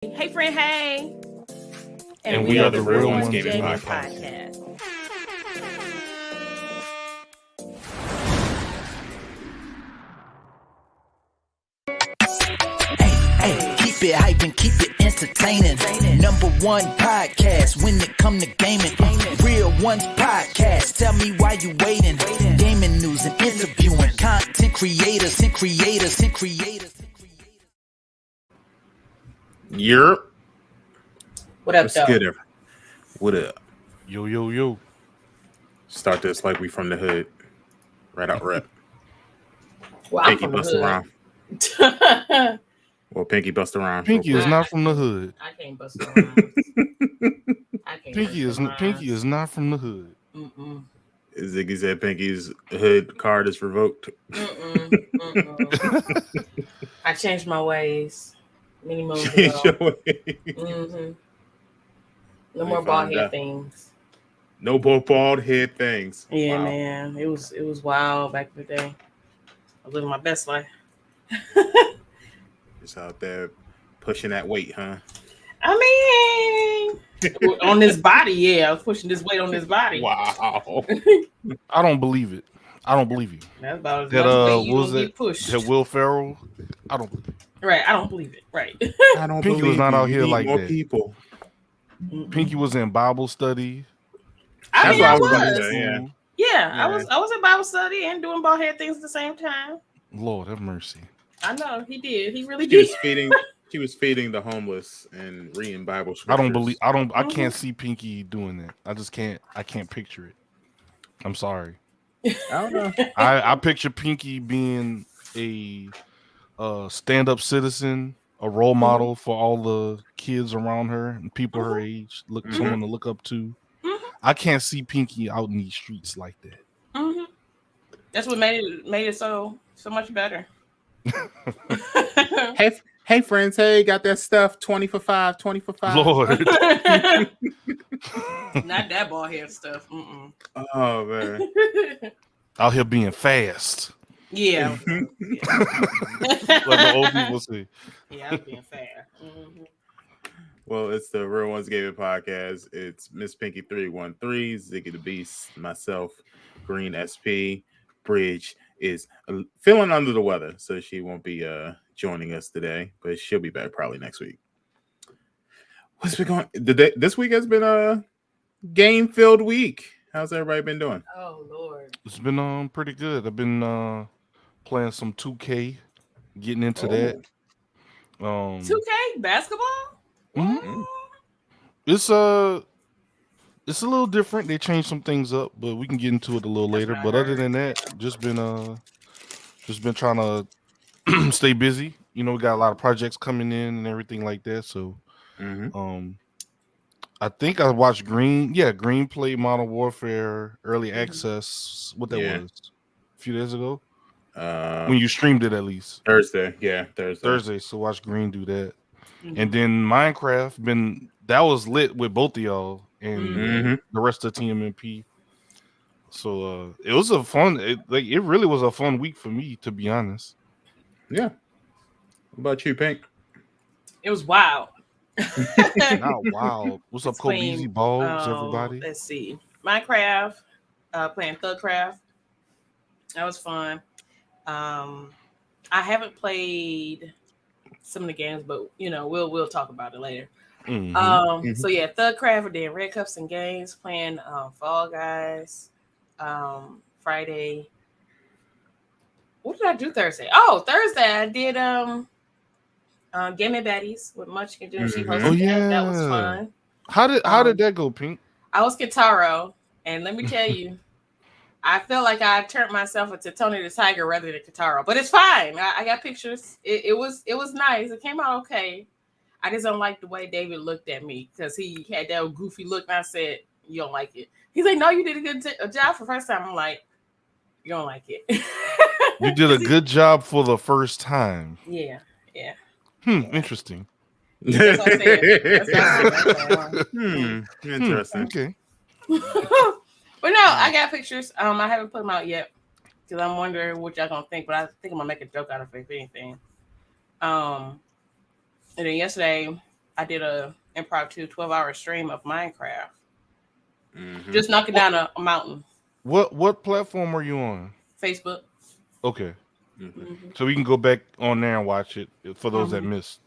Hey, friend, hey. And we are the Real Ones Gaming Gaming Podcast. Hey, keep it hype and keep it entertaining. Number one podcast when it come to gaming. Real Ones Podcast. Tell me why you waiting. Gaming news and interviewing content creators and creators and creators. Yerp. What up, What's though? good? What up? Yo. Start this like we from the hood. Right out rep. Well, I'm Pinky from bust the around. hood. Well, Pinky bust around. Pinky is not from the hood. I can't bust around. Pinky is not from the hood. Mm-mm. Ziggy said Pinky's hood card is revoked. I changed my ways. Many moons Change ago. your way. Mm-hmm. No We more bald found head out. things. No more bald head things. Yeah, Wow. man. It was wild back in the day. I was living my best life. Just out there pushing that weight, huh? I mean, on this body, yeah. I was pushing this weight on this body. Wow. I don't believe it. I don't believe you. That's about as That much weight you what was gonna it? get pushed. That Will Ferrell. I don't believe it. Right, I don't believe it. Right. I don't Pinky was believe not you. out You here need like more that. people. Pinky was in Bible study. I That's mean, what I I was was. gonna say, yeah. Yeah, Yeah. I was in Bible study and doing bald head things at the same time. Lord have mercy. I know he did. He really She did. was feeding the homeless and reading Bible scriptures. I can't see Pinky doing that. I just can't. I can't picture it. I'm sorry. I don't know. I picture Pinky being a stand-up citizen, a role model for all the kids around her and people her age, someone to look up to. Mhm. I can't see Pinky out in these streets like that. Mm-hmm. That's what made it so much better. Hey friends, hey, got that stuff 20 for 5, 20 for 5. Lord. Not that bald head stuff. Mm-mm. Oh man. Out here being fast. Yeah. Like the old people say. Yeah, I was being fair. Mm-hmm. Well, it's the Real Ones Gaming Podcast. It's Miss Pinky 313, Ziggy the Beast, myself, Green SP. Bridge is feeling under the weather, so she won't be joining us today, but she'll be back probably next week. What's been going? This week has been a game-filled week. How's everybody been doing? Oh Lord. It's been pretty good. I've been playing some 2K, getting into that. 2K basketball? Mhm. It's a little different. They changed some things up, but we can get into it a little That's later. what I But other heard. than that, just been trying to stay busy. You know, we got a lot of projects coming in and everything like that. So I think I watched Green play Modern Warfare Early Access. What that was a few days ago. When you streamed it, at least Thursday. Thursday. So watch Green do that. Mhm. And then Minecraft that was lit with both of y'all and Mhm. the rest of TMNP. So it was it really was a fun week for me, to be honest. Yeah. What about you, Pink? It was wild. Not wild. What's up, Kobe Easy Balls, everybody? Let's see. Minecraft, playing Thugcraft. That was fun. I haven't played some of the games, but we'll talk about it later. Mhm. So yeah, Thugcraft, and then Red Cups and Games, playing Fall Guys. Friday. What did I do Thursday? Oh, Thursday I did Gaming Baddies with Munchkin Jr. She hosted Oh, that was yeah. fun. How did that go, Pink? I was Kitaro, and let me tell you, I felt like I turned myself into Tony the Tiger rather than Kitaro, but it's fine. I got pictures. It was nice. It came out okay. I just don't like the way David looked at me because he had that goofy look, and I said, "You don't like it." He's like, "No, you did a good job for the first time." I'm like, "You don't like it." You did a good job for the first time. Yeah. Interesting. That's what I said. Interesting. Okay. But no, I got pictures. I haven't put them out yet because I'm wondering what y'all gonna think. But I think I'm gonna make a joke out of it, if anything. And then yesterday, I did a impromptu 12-hour stream of Minecraft. Mhm. Just knocking down a mountain. What platform are you on? Facebook. Okay, Mhm. so we can go back on there and watch it for those that missed.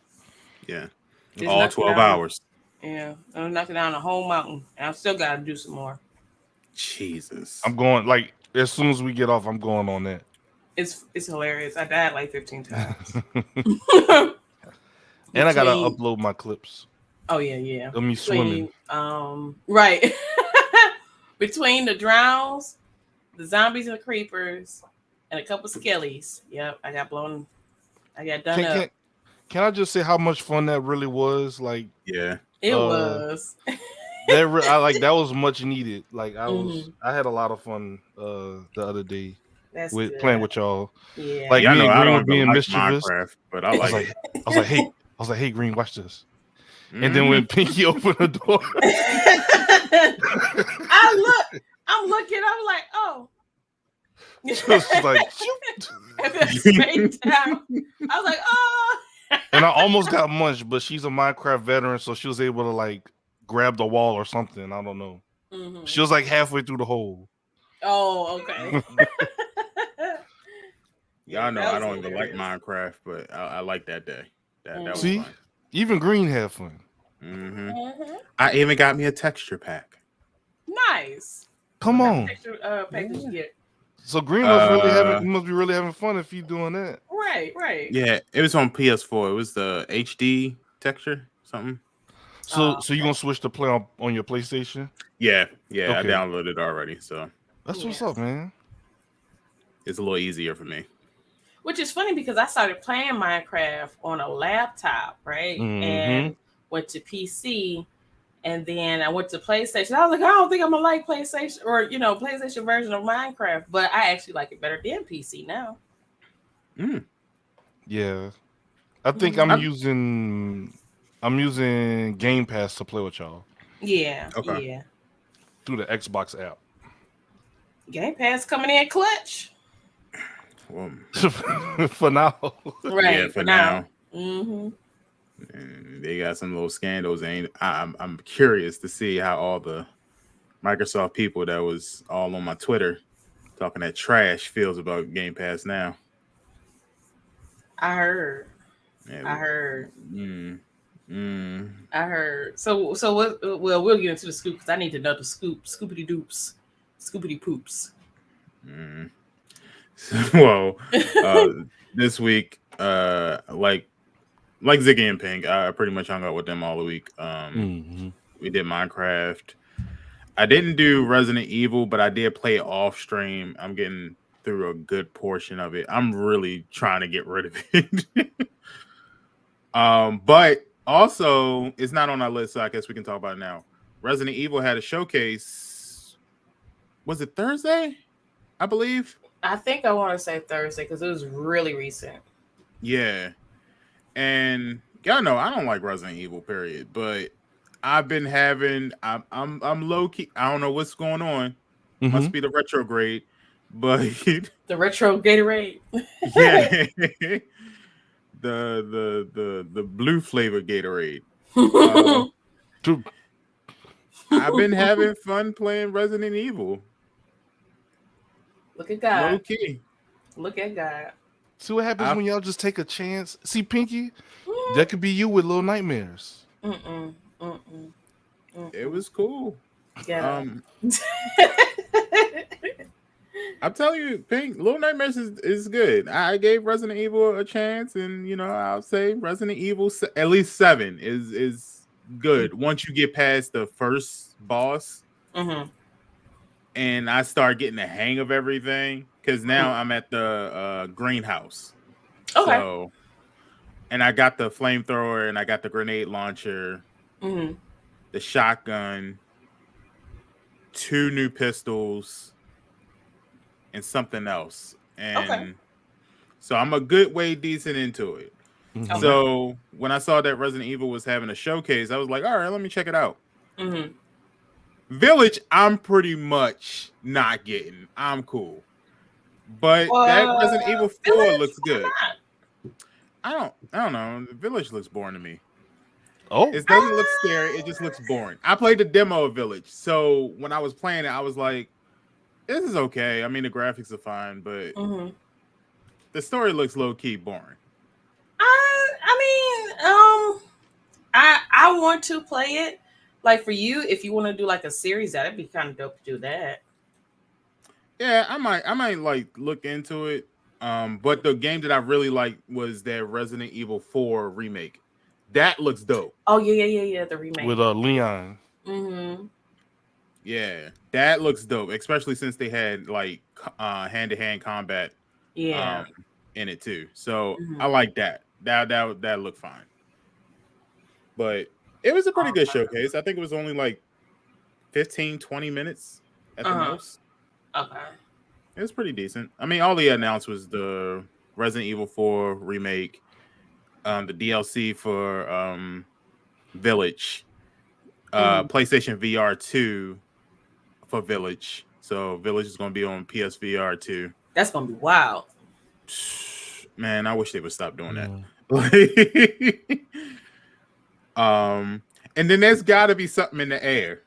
Yeah, Just all knocking 12 down- hours. Yeah, I'm knocking down a whole mountain, and I still got to do some more. Jesus. I'm going like as soon as we get off. I'm going on that. It's hilarious. I died like 15 times. And I gotta Between- upload my clips Oh yeah. of me swimming. Right. Between the drowns, the zombies and the creepers, and a couple skellies. Yep, I got done up. Can I just say how much fun that really was? Like Yeah. It was. that was much needed. Like Mhm. I had a lot of fun the other day That's with good. playing with y'all. Yeah. Like Yeah, me I know and I Green don't were even being like mischievous. Minecraft, but I I was like like, it. I was like, hey, Green, watch this. And then when Pinky opened the door, I'm looking, I'm like, oh. she was like, shoot. And then straight down. I was like, oh. And I almost got munched, but she's a Minecraft veteran, so she was able to like grab the wall or something. I don't know. Mhm. She was like halfway through the hole. Oh, okay. Y'all know that I was don't even like hilarious. Minecraft, but I like that day. That was See? fun. Even Green had fun. Mhm. I even got me a texture pack. Nice. Come What on. kind of package you get? So Green must be really having fun if he's doing that. Right. Yeah, it was on PS4. It was the HD texture, something. So you gonna switch to play on your PlayStation? Yeah, Okay. I downloaded it already, so That's what's Yeah. up, man. it's a little easier for me. Which is funny because I started playing Minecraft on a laptop, right? Mhm. And went to PC, and then I went to PlayStation. I was like, I don't think I'm gonna like PlayStation or PlayStation version of Minecraft, but I actually like it better than PC now. Yeah. I think Mhm. I'm using Game Pass to play with y'all Yeah, Okay. yeah. through the Xbox app. Game Pass coming in clutch, Well, For now. right? yeah, for now. Mm-hmm. And they got some little scandals, and I'm curious to see how all the Microsoft people that was all on my Twitter talking that trash feels about Game Pass now. I heard. Yeah, I heard. I I heard. So what? Well, we'll get into the scoop because I need to know the scoop. Scoopity doops. Scoopity poops. Well, this week, like Ziggy and Pink, I pretty much hung out with them all the week. We did Minecraft. I didn't do Resident Evil, but I did play it off stream. I'm getting through a good portion of it. I'm really trying to get rid of it. But also it's not on our list, so I guess we can talk about it now. Resident Evil had a showcase. Was it Thursday? I believe. I think I want to say Thursday because it was really recent. Yeah. And y'all know I don't like Resident Evil, period. But I've been having I'm low key. I don't know what's going on. Must be the retrograde. But The retro Gatorade. yeah. the blue flavor Gatorade. I've been having fun playing Resident Evil. Look at God. Low key. Look at God. See what happens when y'all just take a chance. See, Pinky, that could be you with Little Nightmares. It was cool. Yeah. I'm telling you, Pink, Little Nightmares is good. I gave Resident Evil a chance, and I'll say Resident Evil at least 7 is good once you get past the first boss. And I start getting the hang of everything because now I'm at the greenhouse. Okay. So, and I got the flamethrower and I got the grenade launcher, the shotgun, 2 new pistols, and something else. And so I'm a good way decent into it. So when I saw that Resident Evil was having a showcase, I was like, all right, let me check it out. Village, I'm pretty much not getting. I'm cool. But that Resident Evil 4 Village, looks good. not? I don't know. Village looks boring to me. Oh, It doesn't look scary. It just looks boring. I played the demo of Village, so when I was playing it, I was like, "This is okay." I mean, the graphics are fine, but the story looks low key boring. I want to play it. Like for you, if you want to do like a series, that'd be kind of dope to do that. Yeah, I might like look into it. But the game that I really liked was that Resident Evil 4 remake. That looks dope. Oh yeah, the remake with Leon. Mm-hmm. Yeah, that looks dope, especially since they had like hand-to-hand combat Yeah. in it too. So I like that. That looked fine. But it was a pretty good showcase. I think it was only like 15, 20 minutes at the most. Okay. It was pretty decent. I mean, all they announced was the Resident Evil 4 remake, the DLC for Village, PlayStation VR 2 for Village. So Village is going to be on PSVR 2. That's going to be wild. Man, I wish they would stop doing that. And then there's got to be something in the air.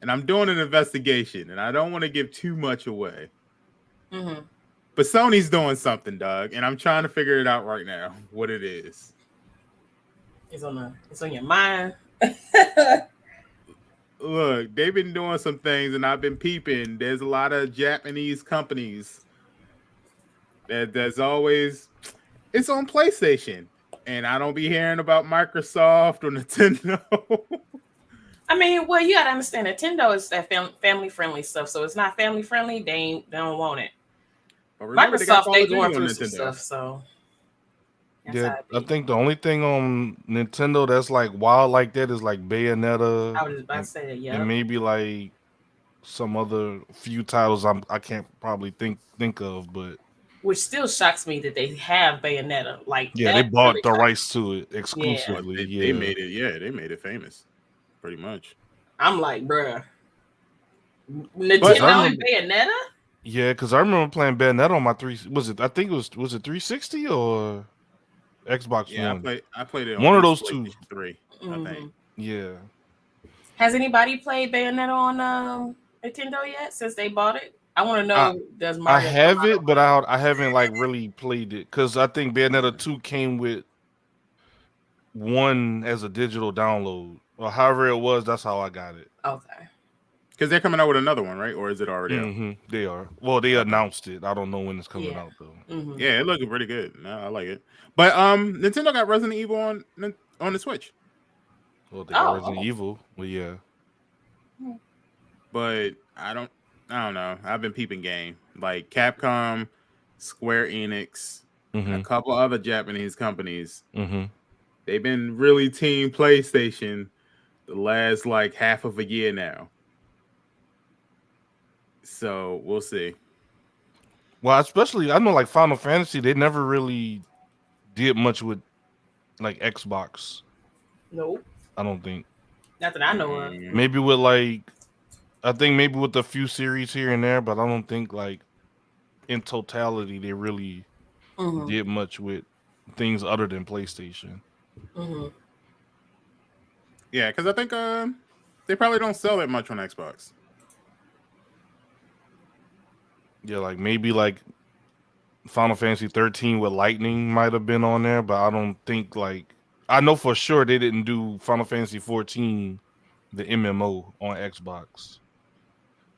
And I'm doing an investigation, and I don't want to give too much away. But Sony's doing something, Doug, and I'm trying to figure it out right now what it is. It's on your mind. Look, they've been doing some things, and I've been peeping. There's a lot of Japanese companies that's always it's on PlayStation, and I don't be hearing about Microsoft or Nintendo. I mean, well, you gotta understand, Nintendo is that family-friendly stuff, so it's not family-friendly. They don't want it. Microsoft, they going through some stuff, so yeah. I think the only thing on Nintendo that's like wild like that is like Bayonetta. I was about to say that, yeah, and maybe like some other few titles I can't probably think of, but which still shocks me that they have Bayonetta. Like, yeah, they bought the rights to it exclusively. Yeah, they made it. Yeah, they made it famous, pretty much. I'm like, bruh, Nintendo and Bayonetta. Yeah, because I remember playing Bayonetta on my I think it was it 360 or Xbox One? I played it on one of those two. 3, I think. Yeah. Has anybody played Bayonetta on Nintendo yet since they bought it? I want to know. Does Mario? I have it, but I haven't like really played it because I think Bayonetta 2 came with 1 as a digital download, or however it was. That's how I got it. Okay. Because they're coming out with another one, right? Or is it already out? They are. Well, they announced it. I don't know when it's coming out though. Yeah, it looking pretty good. No, I like it. But Nintendo got Resident Evil on the Switch. Well, they got Resident Evil. Well, yeah. But I don't know. I've been peeping game like Capcom, Square Enix, and a couple other Japanese companies. They've been really team PlayStation the last like half of a year now. So we'll see. Well, especially I know like Final Fantasy, they never really did much with like Xbox. Nope. I don't think. Not that I know of. Maybe with like, I think maybe with a few series here and there, but I don't think like in totality they really did much with things other than PlayStation. Yeah, because I think they probably don't sell that much on Xbox. Yeah, like maybe like Final Fantasy 13 with Lightning might have been on there, but I don't think like I know for sure they didn't do Final Fantasy 14, the MMO on Xbox,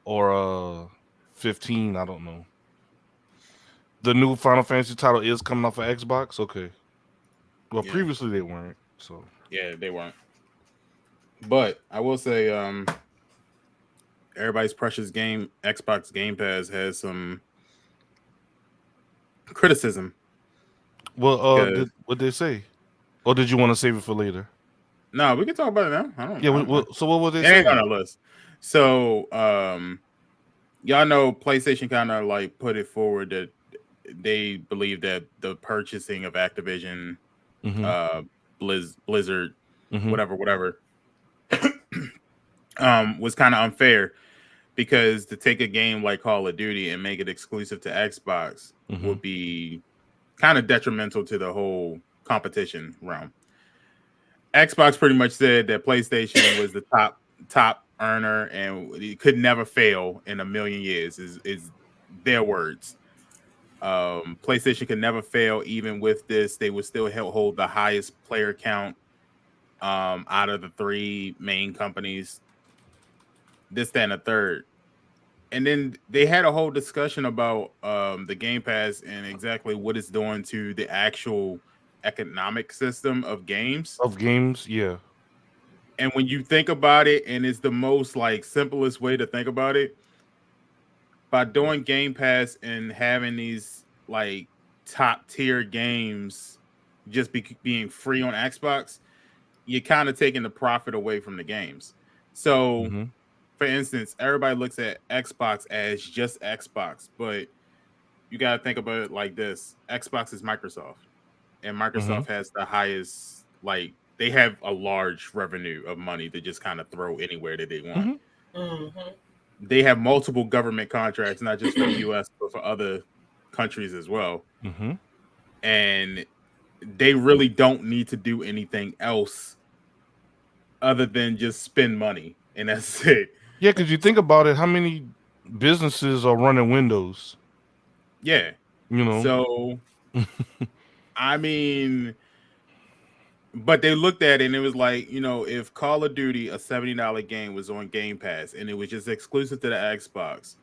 or 15. I don't know. The new Final Fantasy title is coming off of Xbox. Okay. Well, previously they weren't. So yeah, they weren't. But I will say, everybody's precious game, Xbox Game Pass, has some criticism. Well, what did they say? Or did you want to save it for later? No, we can talk about it now. I don't. Yeah. So what was they say? It ain't on our list. So, y'all know PlayStation kind of like put it forward that they believe that the purchasing of Activision, Blizzard, whatever, was kind of unfair because to take a game like Call of Duty and make it exclusive to Xbox would be kind of detrimental to the whole competition realm. Xbox pretty much said that PlayStation was the top earner and it could never fail in a million years. Is their words. PlayStation could never fail. Even with this, they would still hold the highest player count out of the three main companies. This, that, and a third. And then they had a whole discussion about the Game Pass and exactly what it's doing to the actual economic system of games. Yeah. And when you think about it, and it's the most like simplest way to think about it, by doing Game Pass and having these like top tier games just being free on Xbox, you're kind of taking the profit away from the games. So for instance, everybody looks at Xbox as just Xbox, but you got to think about it like this. Xbox is Microsoft, and Microsoft has the highest, like, they have a large revenue of money to just kind of throw anywhere that they want. They have multiple government contracts, not just for the U.S., but for other countries as well. And they really don't need to do anything else other than just spend money, and that's it. Yeah, because you think about it, how many businesses are running Windows? Yeah. You know. So, I mean, but they looked at it and it was like, you know, if Call of Duty, a $70 game, was on Game Pass and it was just exclusive to the Xbox,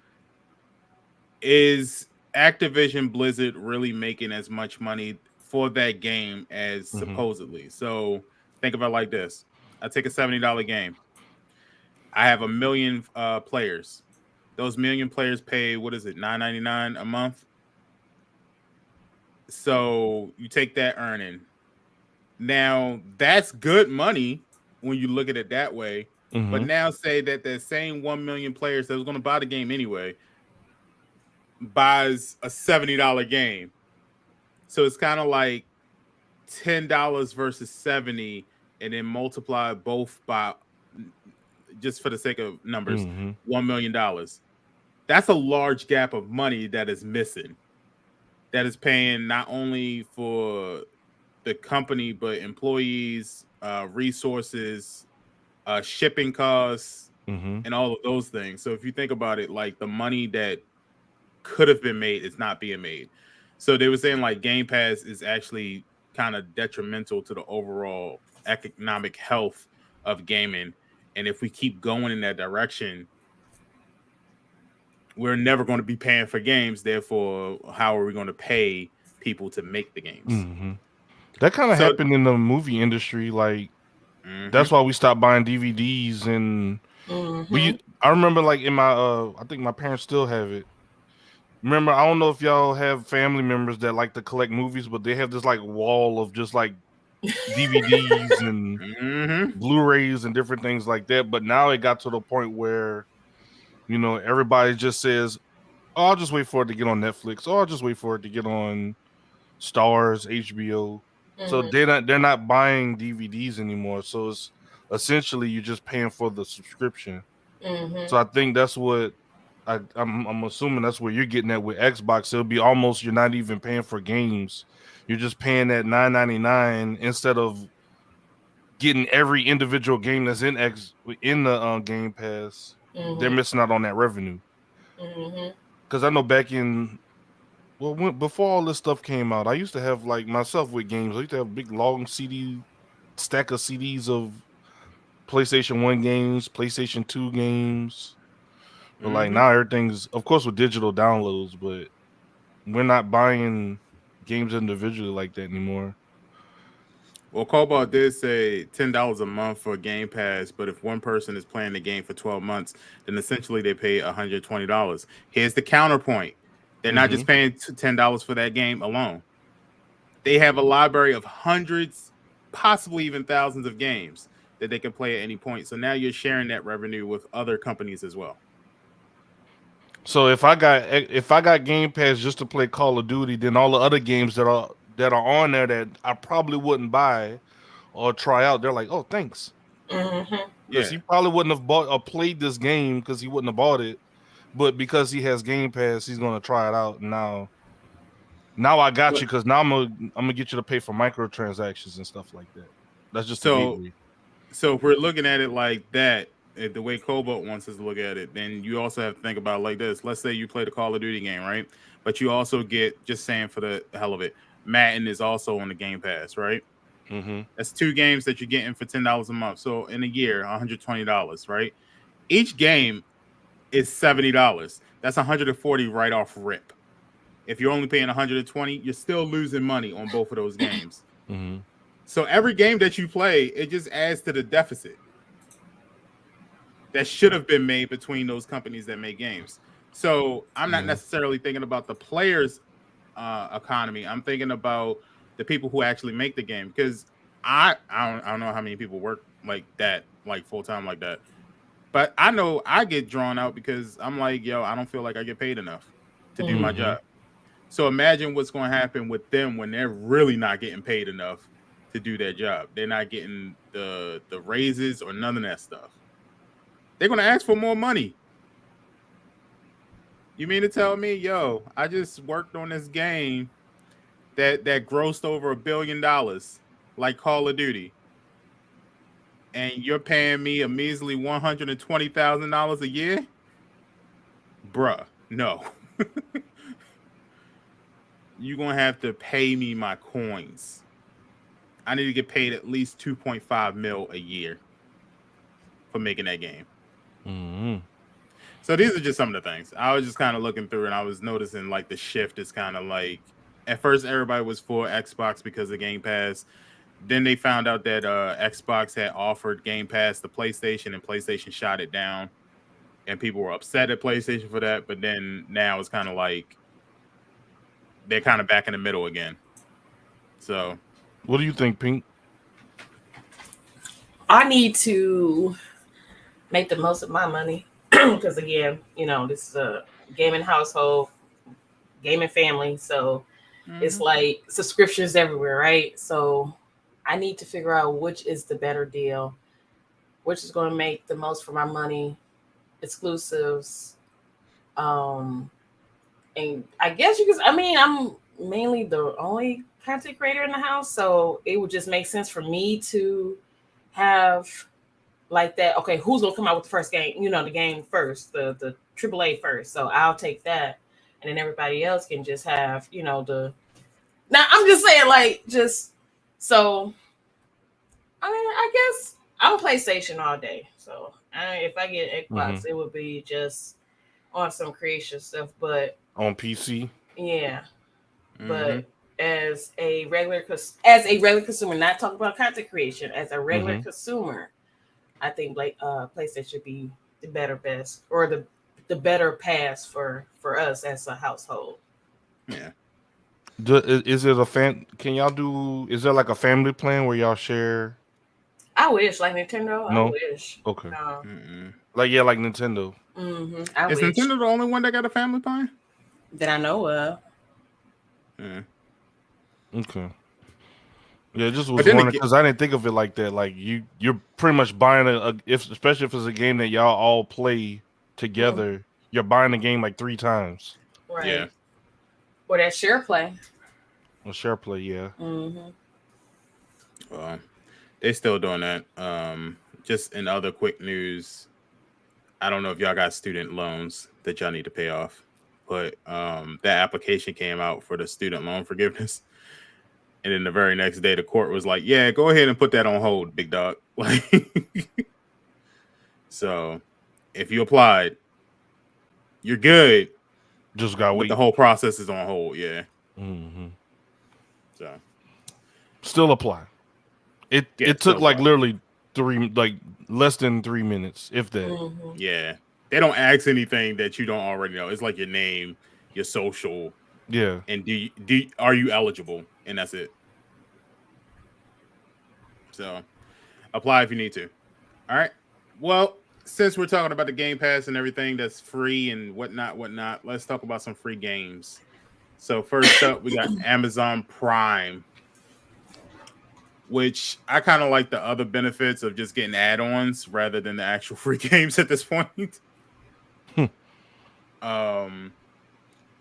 is Activision Blizzard really making as much money for that game as supposedly? So think about it like this. I take a $70 game. I have 1 million players. Those 1 million players pay, what is it, $9.99 a month? So you take that earning. Now, that's good money when you look at it that way. But now say that that same 1 million players that was going to buy the game anyway buys a $70 game. So it's kind of like $10 versus 70, and then multiply both by, just for the sake of numbers, $1 million. That's a large gap of money that is missing. That is paying not only for the company, but employees, resources, shipping costs, and all of those things. So if you think about it, like the money that could have been made is not being made. So they were saying like Game Pass is actually kind of detrimental to the overall economic health of gaming. And if we keep going in that direction, we're never going to be paying for games. Therefore, how are we going to pay people to make the games? That kind of happened in the movie industry. Like, that's why we stopped buying DVDs. And I remember, like, in my, I think my parents still have it. Remember, I don't know if y'all have family members that like to collect movies, but they have this like wall of just like DVDs and Blu-rays and different things like that. But now it got to the point where, you know, everybody just says, "Oh, I'll just wait for it to get on Netflix. Oh, I'll just wait for it to get on Stars, HBO." So they're not buying DVDs anymore. So it's essentially you're just paying for the subscription. So I think that's what I'm assuming that's where you're getting at with Xbox. It'll be almost you're not even paying for games. You're just paying that $9.99 instead of getting every individual game that's in the Game Pass. They're missing out on that revenue. Because I know back in before all this stuff came out, I used to have like myself with games. I used to have a big long stack of CDs of PlayStation 1 games, PlayStation 2 games. But like now everything's, of course, with digital downloads, but we're not buying games individually like that anymore. Well, Cobalt did say $10 a month for Game Pass, but if one person is playing the game for 12 months, then essentially they pay $120. Here's the counterpoint. They're not just paying $10 for that game alone. They have a library of hundreds, possibly even thousands of games that they can play at any point. So now you're sharing that revenue with other companies as well. So if I got Game Pass just to play Call of Duty, then all the other games that are on there that I probably wouldn't buy or try out, they're like, "Oh, thanks." Because he probably wouldn't have bought or played this game because he wouldn't have bought it, but because he has Game Pass, he's gonna try it out. And now I got you because now I'm gonna get you to pay for microtransactions and stuff like that. That's just the So gateway. so if we're looking at it like that, the way Cobalt wants us to look at it, then you also have to think about it like this. Let's say you play the Call of Duty game, right? But you also get, just saying for the hell of it, Madden is also on the Game Pass, right? Mm-hmm. That's 2 games that you're getting for $10 a month. So in a year, $120, right? Each game is $70. That's 140 right off rip. If you're only paying 120, you're still losing money on both of those games. Mm-hmm. So every game that you play, it just adds to the deficit that should have been made between those companies that make games. So I'm not necessarily thinking about the players' economy. I'm thinking about the people who actually make the game, because I don't know how many people work like that, like full time like that. But I know I get drawn out because I'm like, yo, I don't feel like I get paid enough to do my job. So imagine what's going to happen with them when they're really not getting paid enough to do their job. They're not getting the raises or none of that stuff. They're going to ask for more money. You mean to tell me, yo, I just worked on this game that grossed over $1 billion, like Call of Duty, and you're paying me a measly $120,000 a year? Bruh, no. You're going to have to pay me my coins. I need to get paid at least 2.5 mil a year for making that game. Mm-hmm. So these are just some of the things. I was just kind of looking through and I was noticing like the shift is kind of like, at first everybody was for Xbox because of Game Pass. Then they found out that Xbox had offered Game Pass to PlayStation and PlayStation shot it down. And people were upset at PlayStation for that. But then now it's kind of like they're kind of back in the middle again. So What do you think, Pink? I need to make the most of my money because, again, this is a gaming household, gaming family. So it's like subscriptions everywhere, right? So I need to figure out which is the better deal, which is going to make the most for my money, exclusives. And I guess I'm mainly the only content creator in the house. So it would just make sense for me to have like that. Okay, who's gonna come out with the first game? The game first, the AAA first. So I'll take that, and then everybody else can just have the. Now I'm just saying, like, just so. I mean, I guess I'm PlayStation all day. So if I get Xbox, it would be just on some creation stuff. But On PC, yeah, but as a regular consumer, not talking about content creation, as a regular consumer, I think PlayStation should be the better best, or the better pass for us as a household. Yeah. Is it a fan? Can y'all do? Is there like a family plan where y'all share? I wish, like Nintendo. No? I wish. Okay. No. Like Nintendo. I Is wish Nintendo the only one that got a family plan? that I know of. Okay. Yeah, just was wondering because I didn't think of it like that. Like you're pretty much buying especially if it's a game that y'all all play together. You're buying the game like 3 times. Right. Yeah. Or that share play. Well, share play, yeah. Well, they're still doing that. Just in other quick news, I don't know if y'all got student loans that y'all need to pay off, but that application came out for the student loan forgiveness. And then the very next day, the court was like, yeah, go ahead and put that on hold, big dog. So if you applied, you're good. Just got to wait. The whole process is on hold. Yeah. So still apply. It took like literally less than 3 minutes, if that. Yeah. They don't ask anything that you don't already know. It's like your name, your social. Yeah. And are you eligible? And that's it. So apply if you need to. All right. Well, since we're talking about the Game Pass and everything that's free and whatnot, let's talk about some free games. So first up, we got Amazon Prime, which I kind of like the other benefits of just getting add-ons rather than the actual free games at this point.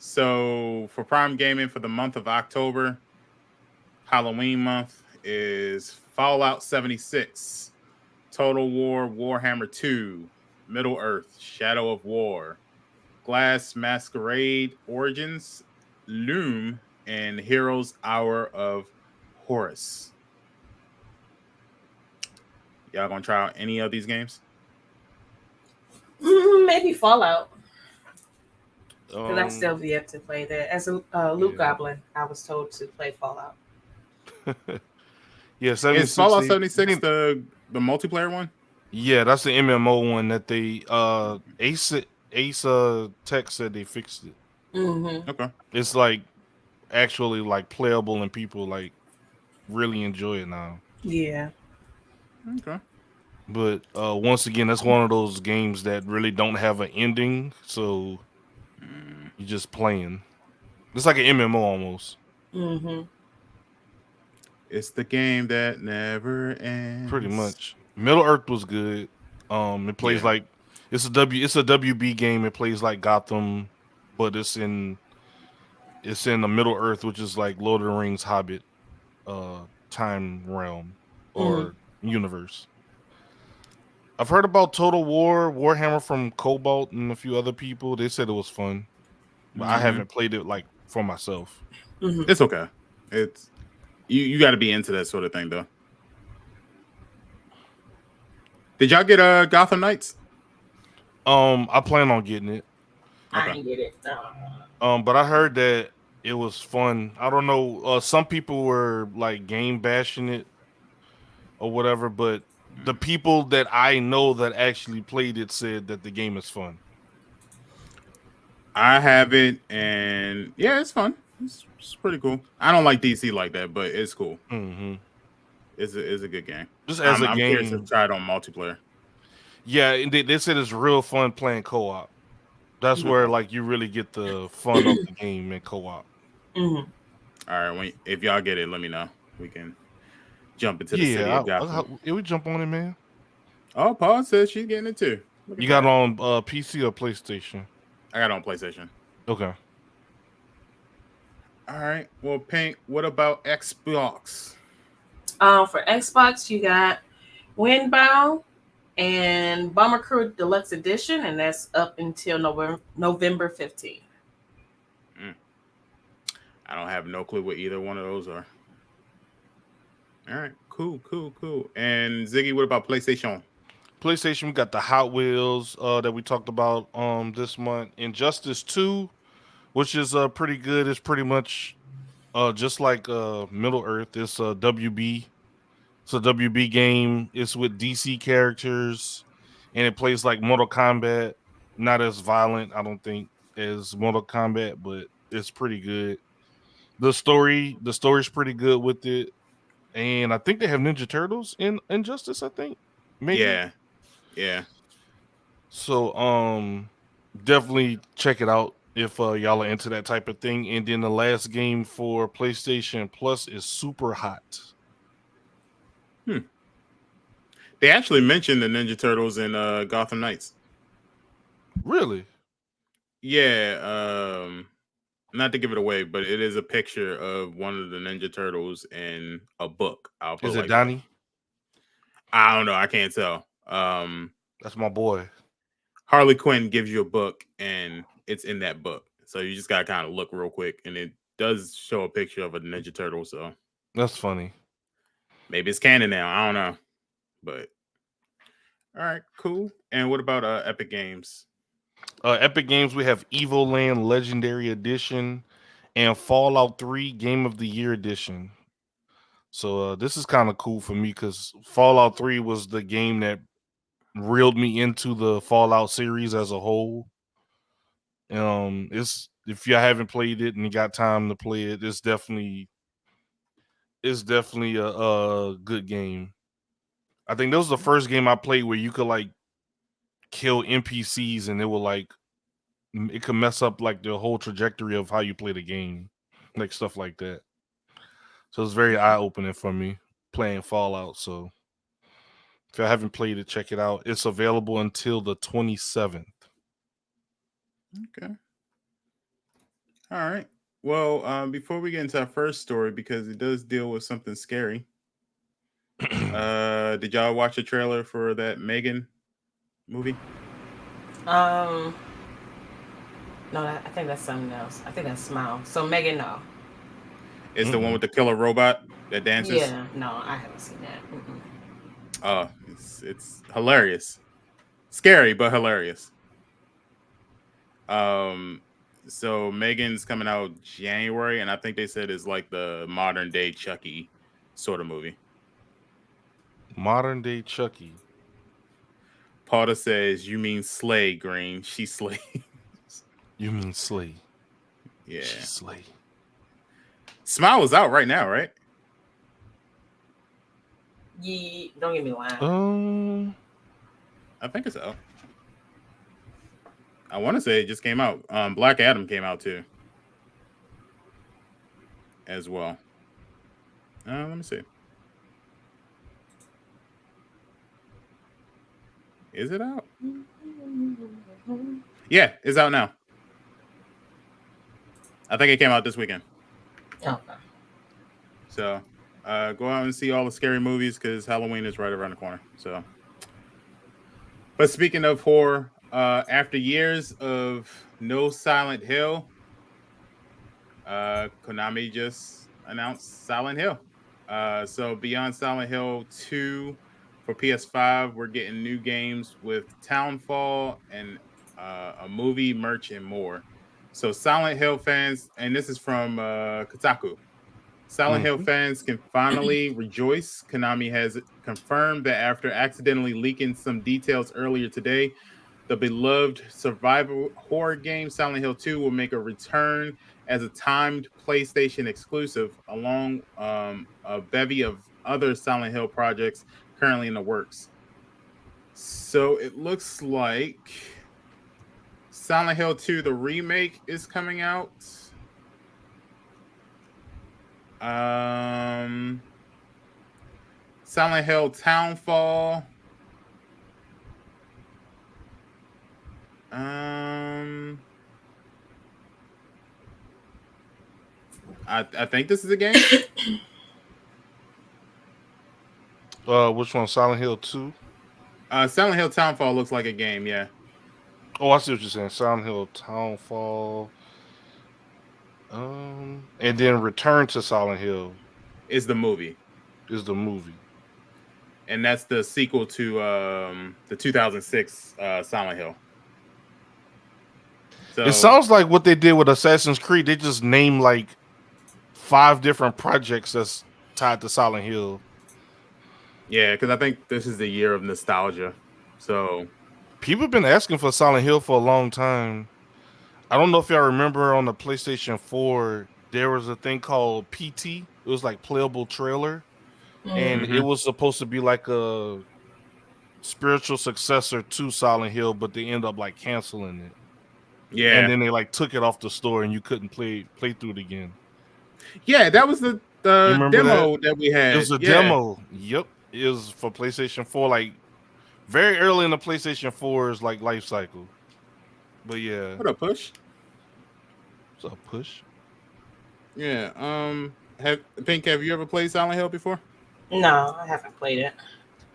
So for Prime Gaming for the month of October, Halloween month is Fallout 76, Total War Warhammer 2, Middle Earth, Shadow of War, Glass Masquerade Origins, Loom, and Heroes Hour of Horus. Y'all gonna try out any of these games? Maybe Fallout. Because I still have yet to play that. As a Loot Goblin, I was told to play Fallout. Yeah, Is Fallout 76 the multiplayer one? Yeah, that's the MMO one that they Ace Tech said they fixed it. Mm-hmm. Okay. It's like actually like playable and people like really enjoy it now. Yeah. Okay. But once again, that's one of those games that really don't have an ending, so you're just playing. It's like an MMO almost. Mm-hmm. It's the game that never ends. Pretty much. Middle Earth was good. It plays like it's a WB game. It plays like Gotham, but it's in the Middle Earth, which is like Lord of the Rings Hobbit time realm or universe. I've heard about Total War Warhammer from Cobalt and a few other people. They said it was fun, but I haven't played it like for myself. It's okay. It's you got to be into that sort of thing though. Did y'all get Gotham Knights? I plan on getting it. I didn't get it. But I heard that it was fun. I don't know. Some people were like game bashing it or whatever, but the people that I know that actually played it said that the game is fun. I have it, and yeah, it's fun. It's pretty cool. I don't like DC like that, but it's cool. Mm-hmm. It's a good game. Just as I'm a game, curious to try it on multiplayer. Yeah, and they said it's real fun playing co-op. That's where like you really get the fun of the game in co-op. Mm-hmm. All right, if y'all get it, let me know. We can jump into the city of Gotham. We jump on it, man. Oh, Paul says she's getting it too. You got it on PC or PlayStation? I got it on PlayStation. Okay. All right. Well, Pink, what about Xbox? For Xbox, you got Windbound and Bomber Crew Deluxe Edition, and that's up until November 15th. I don't have no clue what either one of those are. All right, cool. And Ziggy, what about PlayStation? PlayStation, we got the Hot Wheels that we talked about this month. Injustice 2, which is pretty good. It's pretty much just like Middle Earth. It's a WB. It's a WB game. It's with DC characters, and it plays like Mortal Kombat. Not as violent, I don't think, as Mortal Kombat, but it's pretty good. The story's pretty good with it, and I think they have Ninja Turtles in Injustice. I think, maybe. Yeah. So, definitely check it out if y'all are into that type of thing. And then the last game for PlayStation Plus is Super Hot. They actually mentioned the Ninja Turtles in Gotham Knights. Really? Yeah. Not to give it away, but it is a picture of one of the Ninja Turtles in a book. Is it Donnie? I don't know. I can't tell. That's my boy. Harley Quinn gives you a book, and it's in that book. So you just gotta kind of look real quick, and it does show a picture of a Ninja Turtle. So that's funny. Maybe it's canon now. I don't know. But all right, cool. And what about Epic Games? Epic Games, we have Evil Land Legendary Edition and Fallout 3 Game of the Year Edition. So this is kind of cool for me because Fallout 3 was the game that reeled me into the Fallout series as a whole. It's, if you haven't played it and you got time to play it, it's definitely a good game. I think that was the first game I played where you could like kill NPCs and it will like it could mess up like the whole trajectory of how you play the game, like stuff like that. So it's very eye-opening for me playing Fallout. So if you haven't played it, check it out. It's available until the 27th. Okay. All right. Well, before we get into our first story, because it does deal with something scary, Did y'all watch the trailer for that Megan movie? No, I think that's something else. I think that's Smile. So Megan, no. It's the one with the killer robot that dances. Yeah, no, I haven't seen that. Oh, it's hilarious, scary but hilarious. So Megan's coming out January, and I think they said it's like the modern day Chucky sort of movie. Modern day Chucky. Paula says, "You mean Slay, Green? She slays." You mean Slay? Yeah, She slay. Smile is out right now, right? Yeah, don't get me lying. I think it's out. I want to say it just came out. Black Adam came out too, as well. Let me see. Is it out? Yeah, it's out now. I think it came out this weekend. Okay. So go out and see all the scary movies because Halloween is right around the corner. So, but speaking of horror, after years of no Silent Hill, Konami just announced Silent Hill. So beyond Silent Hill 2 for PS5, we're getting new games with Townfall and a movie, merch, and more. So Silent Hill fans, and this is from Kotaku, Silent Hill fans can finally rejoice. Konami has confirmed that after accidentally leaking some details earlier today, the beloved survival horror game Silent Hill 2 will make a return as a timed PlayStation exclusive, along a bevy of other Silent Hill projects currently in the works. So it looks like Silent Hill 2, the remake, is coming out. Silent Hill Townfall. I think this is a game. Which one? Silent Hill 2? Silent Hill Townfall looks like a game, yeah. Oh, I see what you're saying. Silent Hill Townfall. And then Return to Silent Hill is the movie. And that's the sequel to the 2006 Silent Hill. So, it sounds like what they did with Assassin's Creed. They just named like 5 different projects that's tied to Silent Hill. Yeah, because I think this is the year of nostalgia. So people have been asking for Silent Hill for a long time. I don't know if y'all remember on the PlayStation 4, there was a thing called PT. It was like playable trailer. And it was supposed to be like a spiritual successor to Silent Hill, but they end up like canceling it. Yeah. And then they like took it off the store and you couldn't play through it again. Yeah, that was the demo that we had. It was a demo. Yep. It was for PlayStation 4, like very early in the PlayStation 4's like life cycle. But yeah. What up, Push? What's up, Push? Yeah. Pink, have you ever played Silent Hill before? No, I haven't played it.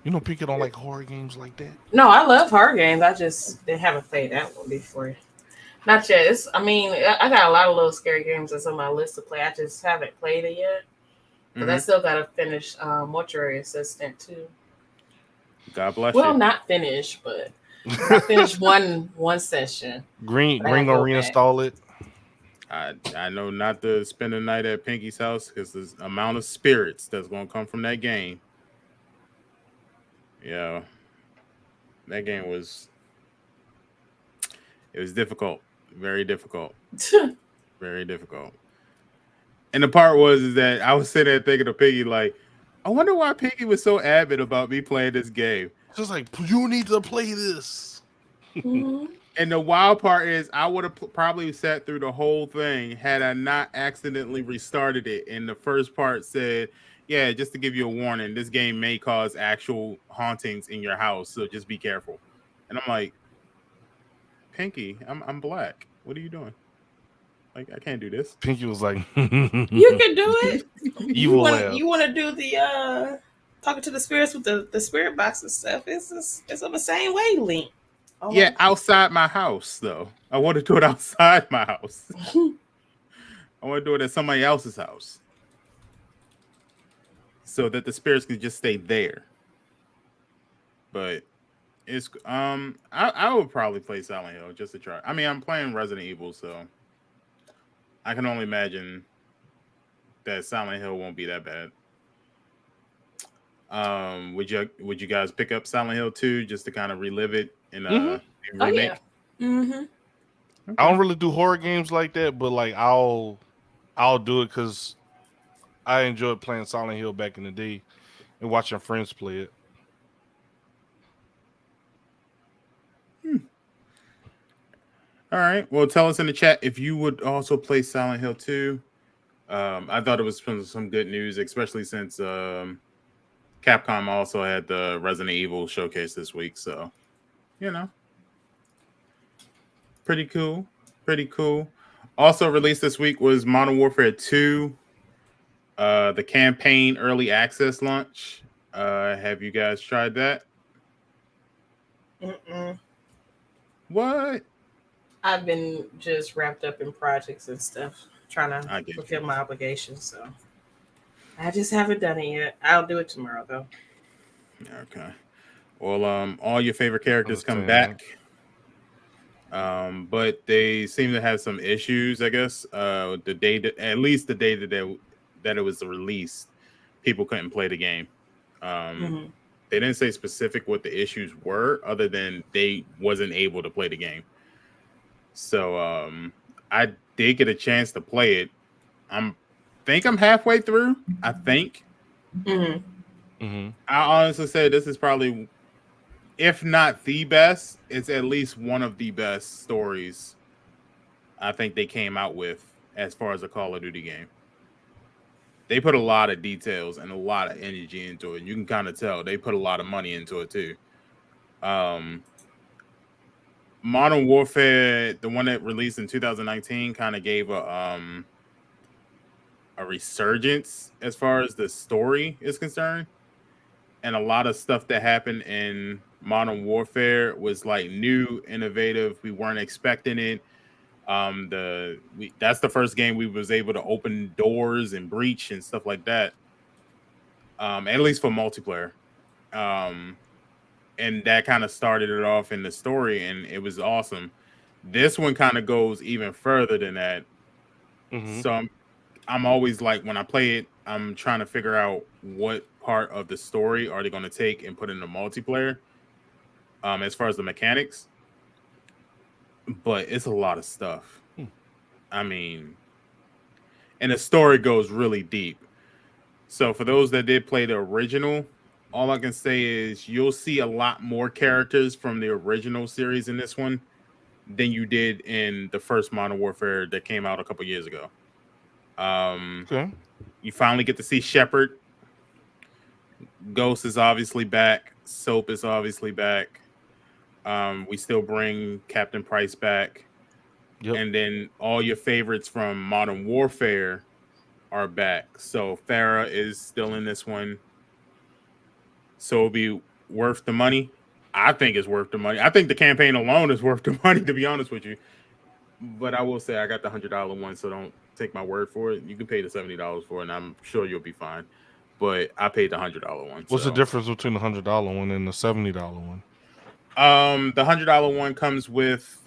You know, Pink don't like horror games like that. No, I love horror games. I just haven't played that one before. Not yet. I got a lot of little scary games that's on my list to play. I just haven't played it yet. But I still got to finish Mortuary Assistant too. God bless you. Well, not finish, but I finished one session. Green gonna reinstall it. I know not to spend the night at Pinky's house because the amount of spirits that's gonna come from that game. Yeah, that game was difficult, very difficult, very difficult. And the part is that I was sitting there thinking of Piggy, like, I wonder why Piggy was so avid about me playing this game. Just like, you need to play this. And the wild part is I would have probably sat through the whole thing had I not accidentally restarted it. And the first part said, yeah, just to give you a warning, this game may cause actual hauntings in your house, so just be careful. And I'm like, Pinky, I'm black. What are you doing? Like, I can't do this. Pinky was like, you can do it. Evil. You want to do the talking to the spirits with the spirit box and stuff. It's on the same wavelength. Oh, Yeah, outside my house though. I want to do it outside my house. I want to do it at somebody else's house, so that the spirits can just stay there. But it's I would probably play Silent Hill just to try. I mean, I'm playing Resident Evil, so I can only imagine that Silent Hill won't be that bad. Would you guys pick up Silent Hill 2 just to kind of relive it in a remake? Mm-hmm. I don't really do horror games like that, but like I'll do it because I enjoyed playing Silent Hill back in the day and watching friends play it. All right. Well, tell us in the chat if you would also play Silent Hill 2. I thought it was some good news, especially since Capcom also had the Resident Evil showcase this week. So, pretty cool. Pretty cool. Also released this week was Modern Warfare 2, the campaign early access launch. Have you guys tried that? Mm-mm. What? I've been just wrapped up in projects and stuff, trying to fulfill my obligations. So I just haven't done it yet. I'll do it tomorrow, though. Okay. Well, all your favorite characters come back, but they seem to have some issues. I guess the day at least the day that it was released, people couldn't play the game. They didn't say specific what the issues were, other than they wasn't able to play the game. So I did get a chance to play it. I'm halfway through. I think. I honestly say this is probably, if not the best, it's at least one of the best stories I think they came out with as far as a Call of Duty game. They put a lot of details and a lot of energy into it. You can kind of tell they put a lot of money into it too. Modern Warfare, the one that released in 2019, kind of gave a resurgence as far as the story is concerned. And a lot of stuff that happened in Modern Warfare was like new, innovative. We weren't expecting it. That's the first game we was able to open doors and breach and stuff like that. At least for multiplayer. And that kind of started it off in the story, and it was awesome. This one kind of goes even further than that. So I'm always like, when I play it, I'm trying to figure out what part of the story are they going to take and put in the multiplayer, as far as the mechanics. But it's a lot of stuff. I mean, and the story goes really deep. So for those that did play the original, all I can say is you'll see a lot more characters from the original series in this one than you did in the first Modern Warfare that came out a couple years ago. You finally get to see Shepard. Ghost is obviously back. Soap is obviously back. We still bring Captain Price back. And then all your favorites from Modern Warfare are back. So Farah is still in this one. So it'll be worth the money. I think it's worth the money. I think the campaign alone is worth the money, to be honest with you. But I will say I got the $100 one, so don't take my word for it. You can pay the $70 for it, and I'm sure you'll be fine. But I paid the $100 one. What's the difference between the $100 one and the $70 one? The $100 one comes with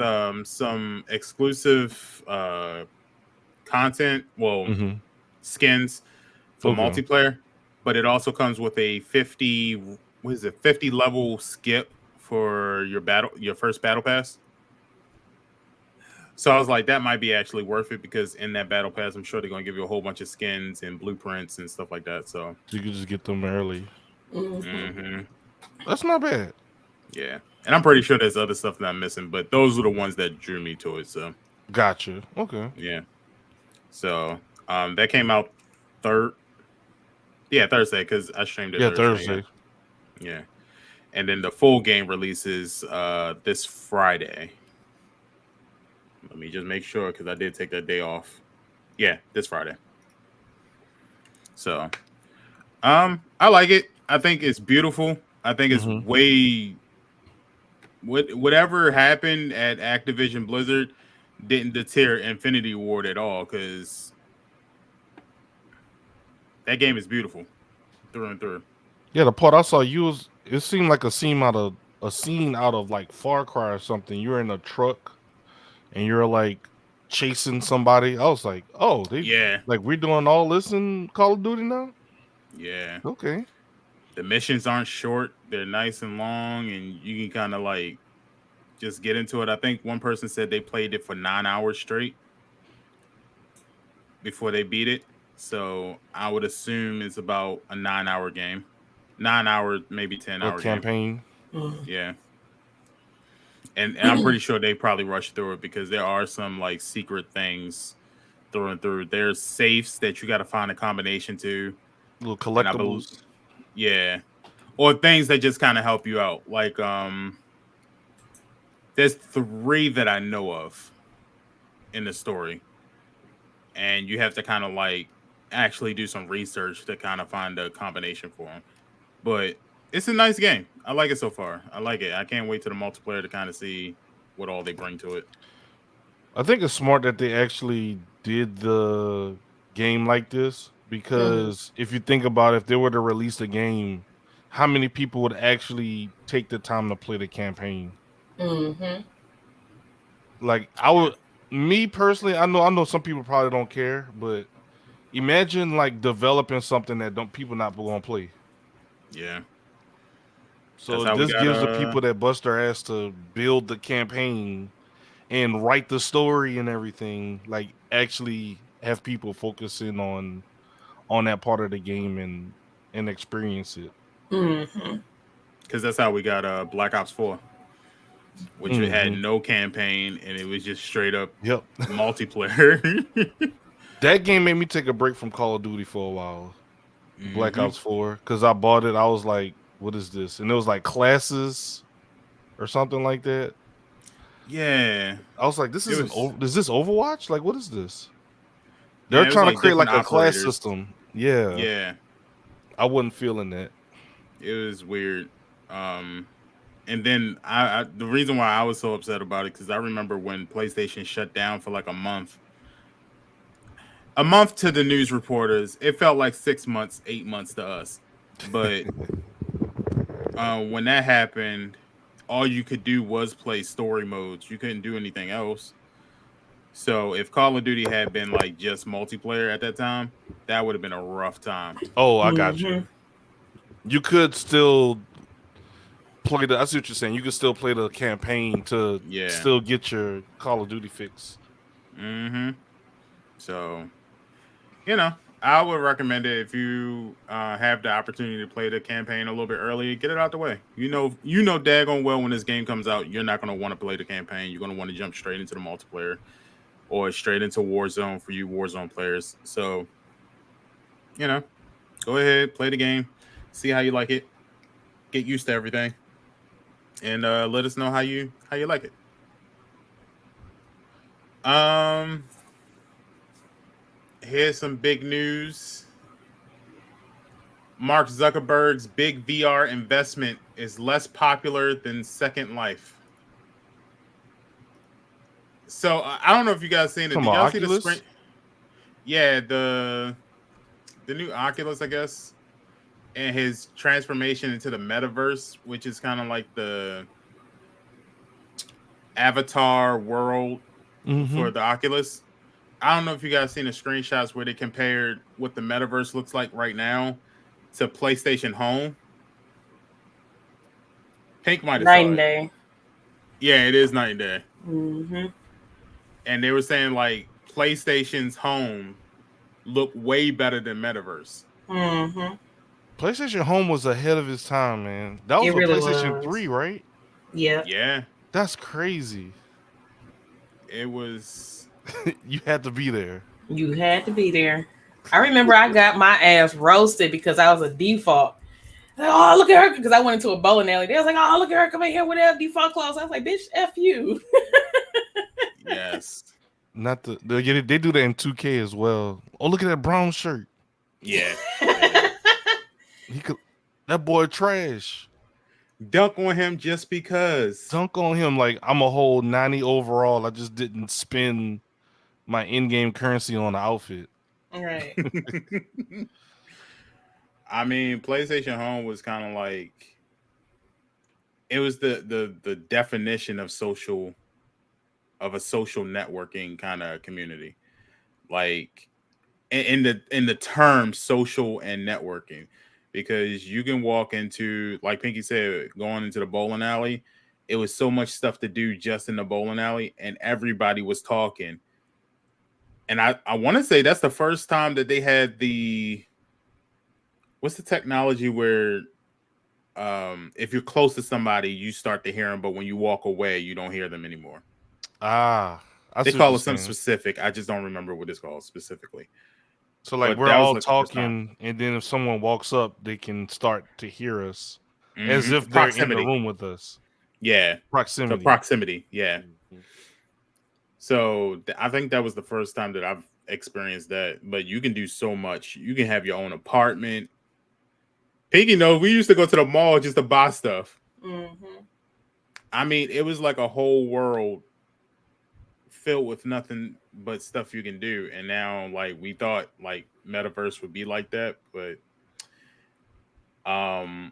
some exclusive content, skins for multiplayer, but it also comes with a 50 level skip for your first battle pass. So I was like, that might be actually worth it, because in that battle pass, I'm sure they're going to give you a whole bunch of skins and blueprints and stuff like that. So you can just get them early. That's not bad. Yeah. And I'm pretty sure there's other stuff that I'm missing, but those are the ones that drew me to it. So gotcha. Okay. Yeah. So that came out Thursday, because I streamed it. Thursday. Yeah. And then the full game releases this Friday. Let me just make sure, because I did take that day off. Yeah, this Friday. So I like it. I think it's beautiful. I think it's Mhm. way whatever happened at Activision Blizzard didn't deter Infinity Ward at all because that game is beautiful through and through. Yeah, the part I saw you was it seemed like a scene out of like Far Cry or something. You're in a truck and you're like chasing somebody. I was like, oh, Yeah, like we're doing all this in Call of Duty now. yeah. Okay, The missions aren't short; they're nice and long, and you can kind of like just get into it. I think one person said they played it for 9 hours straight before they beat it. So I would assume it's about a 9 hour game. 9 hours, maybe 10 hour game. campaign. Yeah. And I'm pretty sure they probably rushed through it because there are some like secret things through and through. There's safes that you got to find a combination to. Little And I believe, collectibles. yeah. Or things that just kind of help you out. Like there's 3 that I know of in the story. And you have to kind of like actually do some research to kind of find a combination for them. But it's a nice game. I like it so far. I like it. I can't wait to the multiplayer to kind of see what all they bring to it. I think it's smart that they actually did the game like this because if you think about it, if they were to release a game, how many people would actually take the time to play the campaign? Mm-hmm. Like me personally, I know some people probably don't care, but imagine like developing something that people not gonna play. Yeah. So That's how we this got, gives the people that bust their ass to build the campaign and write the story and everything, like actually have people focusing on that part of the game and experience it. Mm-hmm. Because that's how we got Black Ops 4, which had no campaign and it was just straight up Yep. multiplayer. That game made me take a break from Call of Duty for a while. Black Ops 4, because I bought it. I was like, what is this? And it was like classes or something like that. Yeah. I was like, is this Overwatch? Like, what is this? Yeah, They're it was trying like to create like a different class operators. system. Yeah. Yeah. I wasn't feeling that. It was weird. And then I the reason why I was so upset about it, because I remember when PlayStation shut down for like a month. A month to the news reporters, it felt like 6 months, 8 months to us. But when that happened, all you could do was play story modes. You couldn't do anything else. So if Call of Duty had been like just multiplayer at that time, that would have been a rough time. Oh, I got you. You could still play I see what you're saying. You could still play the campaign to still get your Call of Duty fix. Mm-hmm. So, I would recommend it if you have the opportunity to play the campaign a little bit early. Get it out the way. You know daggone well when this game comes out, you're not going to want to play the campaign. You're going to want to jump straight into the multiplayer or straight into Warzone for you Warzone players. So, go ahead, play the game, see how you like it, get used to everything, and let us know how you like it. Here's some big news. Mark Zuckerberg's big VR investment is less popular than Second Life. So I don't know if you guys seen it. Did y'all see the screen? Yeah, the new Oculus, I guess, and his transformation into the metaverse, which is kind of like the avatar world for the Oculus. I don't know if you guys seen the screenshots where they compared what the metaverse looks like right now to PlayStation Home. Pink might have night and day. Yeah, it is night and day. Mm-hmm. And they were saying like PlayStation's Home looked way better than metaverse. Mm-hmm. PlayStation Home was ahead of its time, man. That was really PlayStation 3, right? Yeah. Yeah. That's crazy. It was. You had to be there. You had to be there. I remember I got my ass roasted because I was a default. Like, oh, look at her, because I went into a bowling alley. They was like, oh, look at her coming here with that default clothes. I was like, bitch, F you. Yes. Not they do that in 2K as well. Oh, look at that brown shirt. Yeah. That boy trash. Dunk on him just because. Dunk on him like I'm a whole 90 overall. I just didn't spend my in-game currency on the outfit. Right. I mean, PlayStation Home was kind of like it was the definition of a social networking kind of community. Like in the term social and networking, because you can walk into, like Pinky said, going into the bowling alley. It was so much stuff to do just in the bowling alley, and everybody was talking. And I want to say that's the first time that they had what's the technology where if you're close to somebody, you start to hear them, but when you walk away, you don't hear them anymore. I They see what call you're it something saying. specific. I just don't remember what it's called specifically. So like But we're that was all like the first time. talking, and then if someone walks up, they can start to hear us as Mhm. if they're in the Proximity. room with us. Yeah. Proximity. So proximity. Yeah. Mhm. So I think that was the first time that I've experienced that. But you can do so much. You can have your own apartment. Piggy knows we used to go to the mall just to buy stuff. Mm-hmm. I mean, it was like a whole world filled with nothing but stuff you can do. And now, like, we thought like metaverse would be like that, but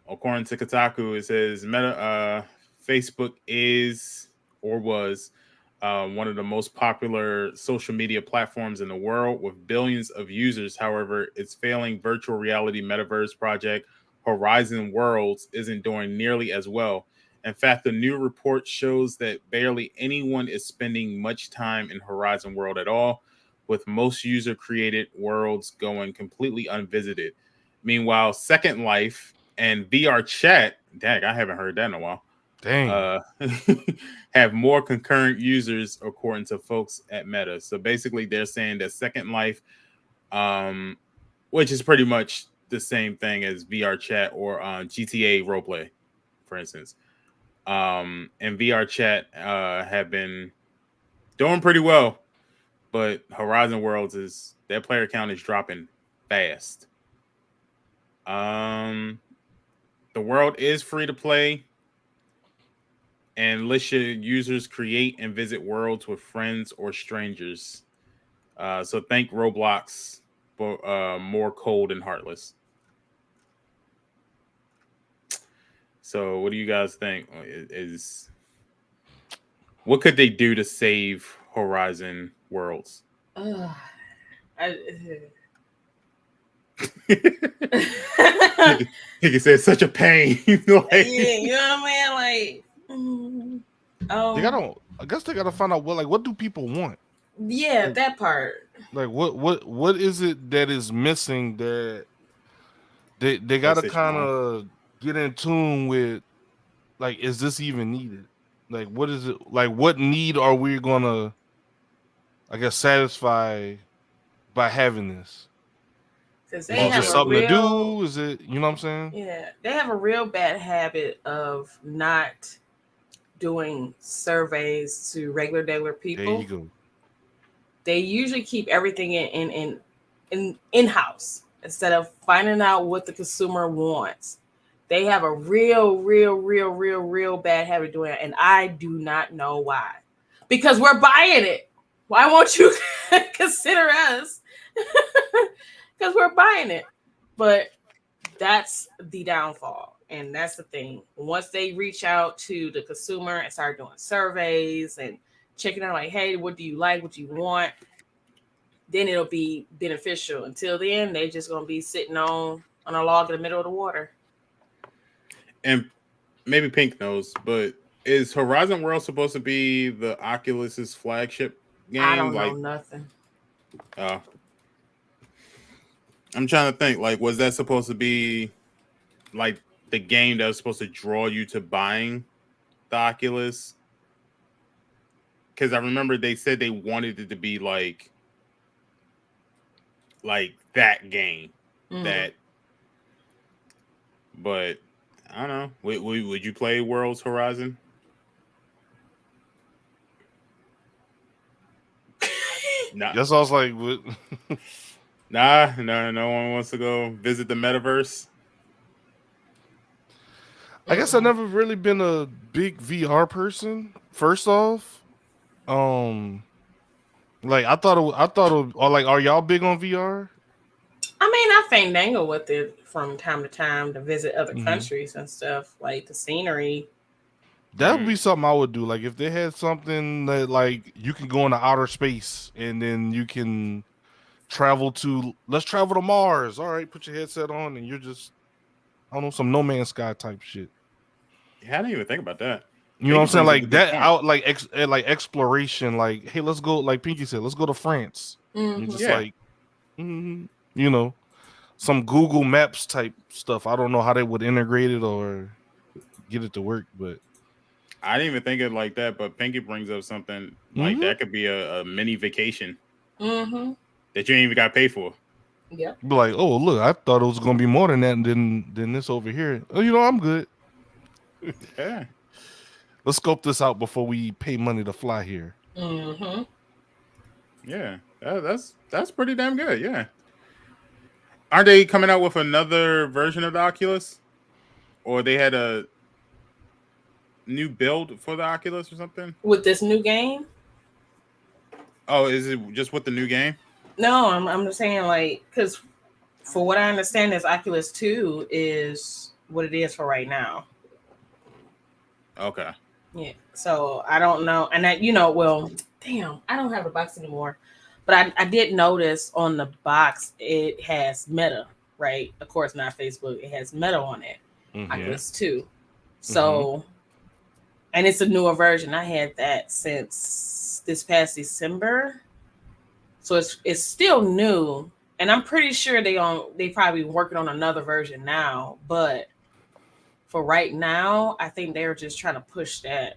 according to Kotaku, it says Facebook is or was one of the most popular social media platforms in the world with billions of users. However, its failing virtual reality metaverse project Horizon Worlds isn't doing nearly as well. In fact, the new report shows that barely anyone is spending much time in Horizon World at all, with most user created worlds going completely unvisited. Meanwhile, Second Life and VR Chat, dang, I haven't heard that in a while, Dang. have more concurrent users according to folks at Meta. So basically, they're saying that Second Life, which is pretty much the same thing as VR Chat or GTA Roleplay, for instance, and VR Chat have been doing pretty well, but Horizon Worlds is their player count is dropping fast. The world is free to play and lets your users create and visit worlds with friends or strangers. So thank Roblox for more cold and heartless. So what do you guys think? Is what could they do to save Horizon Worlds? Ugh. He can say it's such a pain. Like, Yeah, you know what I mean? Like, They gotta. I guess they gotta find out what do people want. yeah, that part. Like what is it that is missing that they gotta PlayStation kind One. of get in tune with. Like, is this even needed? Like, what is it? Like, what need are we gonna, I guess, satisfy by having this? Because Is they it have just a something to real, do? Is it, you know what I'm saying? yeah, they have a real bad habit of not doing surveys to regular There people. you go. They usually keep everything in house instead of finding out what the consumer wants. They have a real bad habit of doing it, and I do not know why. Because we're buying it. Why won't you consider us? Because we're buying it. But that's the downfall. And that's the thing. Once they reach out to the consumer and start doing surveys and checking out, like, hey, what do you like? What do you want? Then it'll be beneficial. Until then, they're just gonna be sitting on a log in the middle of the water. And maybe Pink knows, but is Horizon World supposed to be the Oculus's flagship game? I don't know nothing. I'm trying to think. Like, was that supposed to be like the game that was supposed to draw you to buying the Oculus? Because I remember they said they wanted it to be like that game. That, but I don't know. Would you play World's Horizon? No. That's all I was like, what? Nah, no one wants to go visit the metaverse. I guess I've never really been a big VR person. First off, like I thought or like, are y'all big on VR? I mean, I fandangle with it from time to time to visit other Mhm. countries and stuff, like the scenery. That would be something I would do. Like if they had something that like you can go into outer space and then you can let's travel to Mars. All right, put your headset on and you're just, I don't know, some No Man's Sky type shit. Yeah, I didn't even think about that. You know what I'm saying? Pinky Like brings up a good that point. out, like exploration. Like, hey, let's go. Like Pinky said, let's go to France. Mhm. And just Yeah. like, you know, some Google Maps type stuff. I don't know how they would integrate it or get it to work, but I didn't even think of it like that, but Pinky brings up something like that could be a mini vacation Mm-hmm. that you ain't even got to pay for. Yep. be like, oh look, I thought it was gonna be more than that than this over here. Oh, you know, I'm good. Yeah. Let's scope this out before we pay money to fly here. Mm-hmm. Yeah. That's pretty damn good. Yeah. Aren't they coming out with another version of the Oculus? Or they had a new build for the Oculus or something? With this new game? Oh, is it just with the new game? No, I'm just saying, like, because for what I understand, this Oculus 2 is what it is for right now. Okay. Yeah. So I don't know. And that, well, damn, I don't have the box anymore. But I did notice on the box it has Meta, right? Of course, not Facebook. It has Meta on it. Oculus 2. So, and it's a newer version. I had that since this past December. So it's still new. And I'm pretty sure they probably working on another version now. But for right now, I think they're just trying to push that.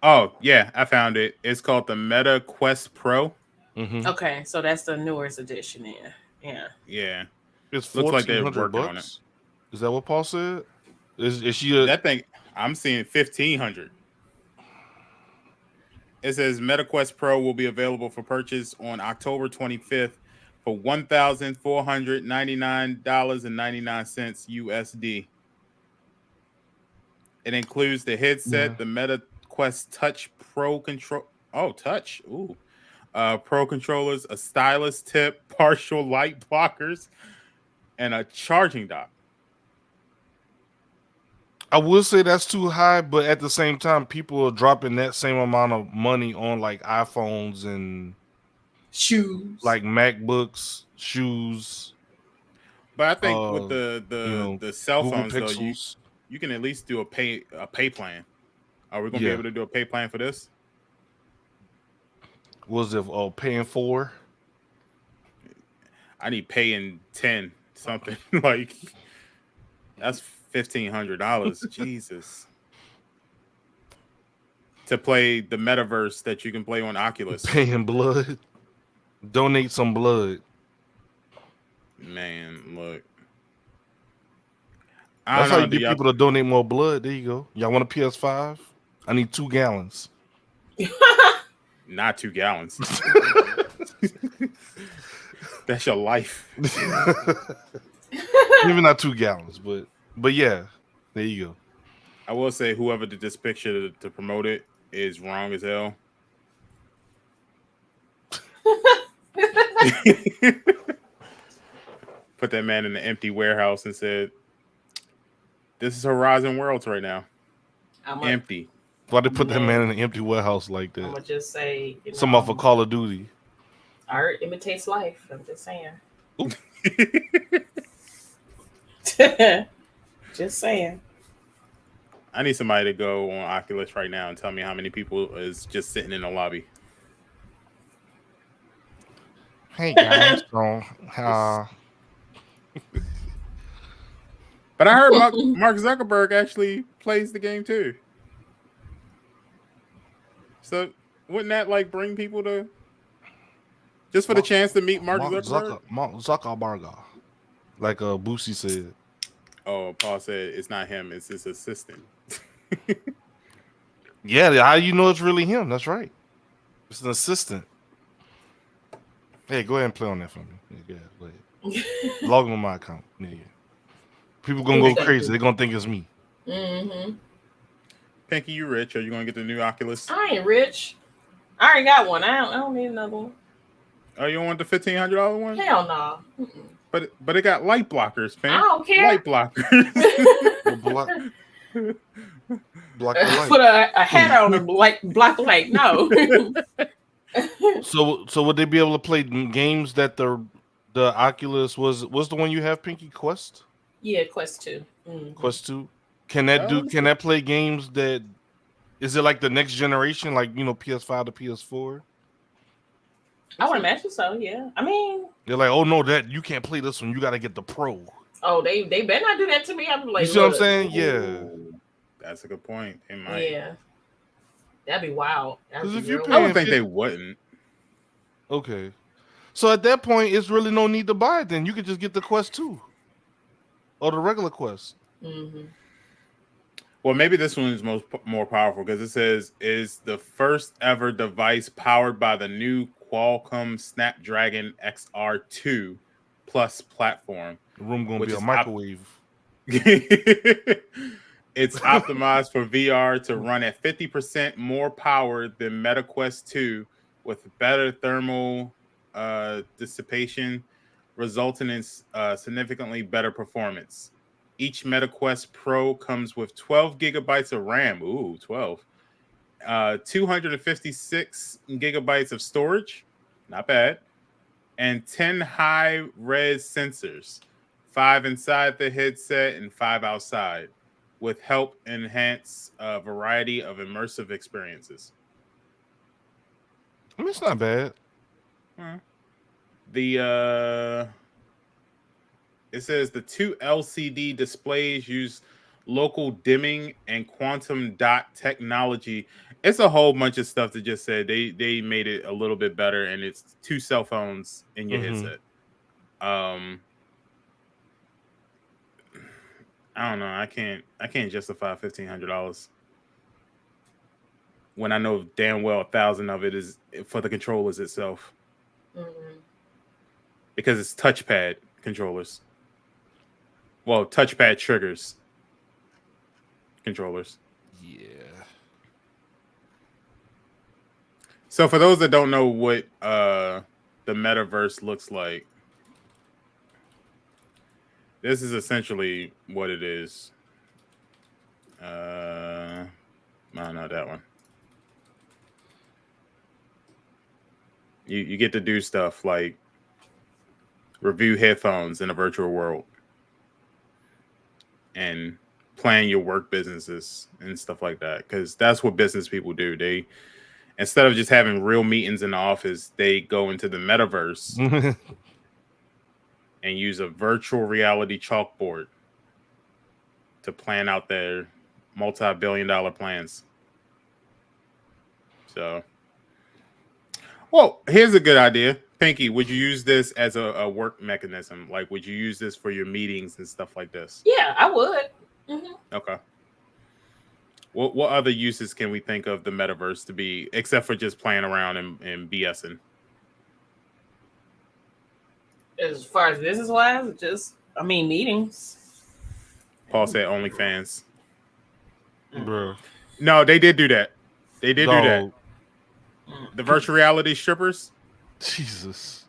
Oh, yeah, I found it. It's called the Meta Quest Pro. Okay, so that's the newest edition. Yeah. Yeah. It's Looks like they're $1,400 working on it. Is that what Paul said? Is she a That thing, I'm seeing 1,500. It says MetaQuest Pro will be available for purchase on October 25th for $1,499.99 USD. It includes the headset, the MetaQuest Touch Pro control. Oh, touch. Ooh. Pro controllers, a stylus tip, partial light blockers, and a charging dock. I would say that's too high, but at the same time, people are dropping that same amount of money on like iPhones and shoes, like MacBooks, shoes. But I think with the cell Google phones Pixels. though, you can at least do a pay plan. Are we gonna be able to do a pay plan for this? Was it paying 4? I need paying 10 something like that's $1,500. Jesus. To play the metaverse that you can play on Oculus. Paying blood. Donate some blood. Man, look. That's how you get people to donate more blood. There you go. Y'all want a PS5? I need 2 gallons. Not 2 gallons. That's your life. Maybe not 2 gallons, but yeah, there you go. I will say whoever did this picture to promote it is wrong as hell. Put that man in an empty warehouse and said, "This is Horizon Worlds right now. Empty." Why they put that man in an empty warehouse like that? I'm gonna just say, some off of Call of Duty. Art imitates life. I'm just saying. Just saying. I need somebody to go on Oculus right now and tell me how many people is just sitting in the lobby. Hey guys, But I heard Mark Zuckerberg actually plays the game too. So wouldn't that like bring people to just for the chance to meet Mark Zuckerberg? Mark Zuckerberg, like Boosie said. Oh, Paul said it's not him; it's his assistant. Yeah, how you know it's really him? That's right. It's an assistant. Hey, go ahead and play on that for me. Yeah, go ahead. Log on my account. Yeah. People gonna go crazy. They're gonna think it's me. Mm-hmm. Pinky, you rich? Are you gonna get the new Oculus? I ain't rich. I already got one. I don't need another one. Oh, you don't want the $1,500 one? Hell no. But it got light blockers, I man. don't care. Light blockers. Block the light. Put a hat on and block light. No. So would they be able to play games that the Oculus was the one you have, Pinky? Quest? Yeah, Quest 2. Mm-hmm. Quest 2. Can that play games that is it like the next generation, like PS5 to PS4? I would imagine so, yeah. I mean, they're like, oh no, that you can't play this one. You got to get the Pro. Oh, they better not do that to me. I'm like, you see what I'm saying? Yeah, Ooh, that's a good point. They might. Yeah, that'd be wild. Because if you, I would think they wouldn't. Okay, so at that point, it's really no need to buy it. Then you could just get the Quest 2 or the regular Quest. Mm-hmm. Well, maybe this one is more powerful because it says is the first ever device powered by the new Qualcomm Snapdragon XR2 Plus platform. The room gonna be a microwave. It's optimized for VR to run at 50% more power than Meta Quest 2 with better thermal dissipation, resulting in significantly better performance. Each Meta Quest Pro comes with 12 gigabytes of RAM. Ooh, 12. 256 gigabytes of storage. Not bad. And 10 high-res sensors. 5 inside the headset and 5 outside, with help enhance a variety of immersive experiences. I mean, it's not bad. It says the 2 LCD displays use local dimming and quantum dot technology. It's a whole bunch of stuff that just said they made it a little bit better, and it's 2 cell phones in your headset. I don't know. I can't justify $1,500 when I know damn well 1,000 of it is for the controllers itself, because it's touchpad controllers. Well, touchpad triggers controllers. Yeah. So for those that don't know what the metaverse looks like, this is essentially what it is. No, not that one. You get to do stuff like review headphones in a virtual world and plan your work businesses and stuff like that, because that's what business people do. They, instead of just having real meetings in the office, they go into the metaverse and use a virtual reality chalkboard to plan out their multi-billion-dollar plans. So, well, here's a good idea. Pinky, would you use this as a work mechanism? Like, would you use this for your meetings and stuff like this? Yeah, I would. Mm-hmm. Okay. What other uses can we think of the metaverse to be, except for just playing around and BSing? As far as business wise, meetings. Paul said OnlyFans. Bro. No, they did do that. They did do that. The virtual reality strippers. Jesus.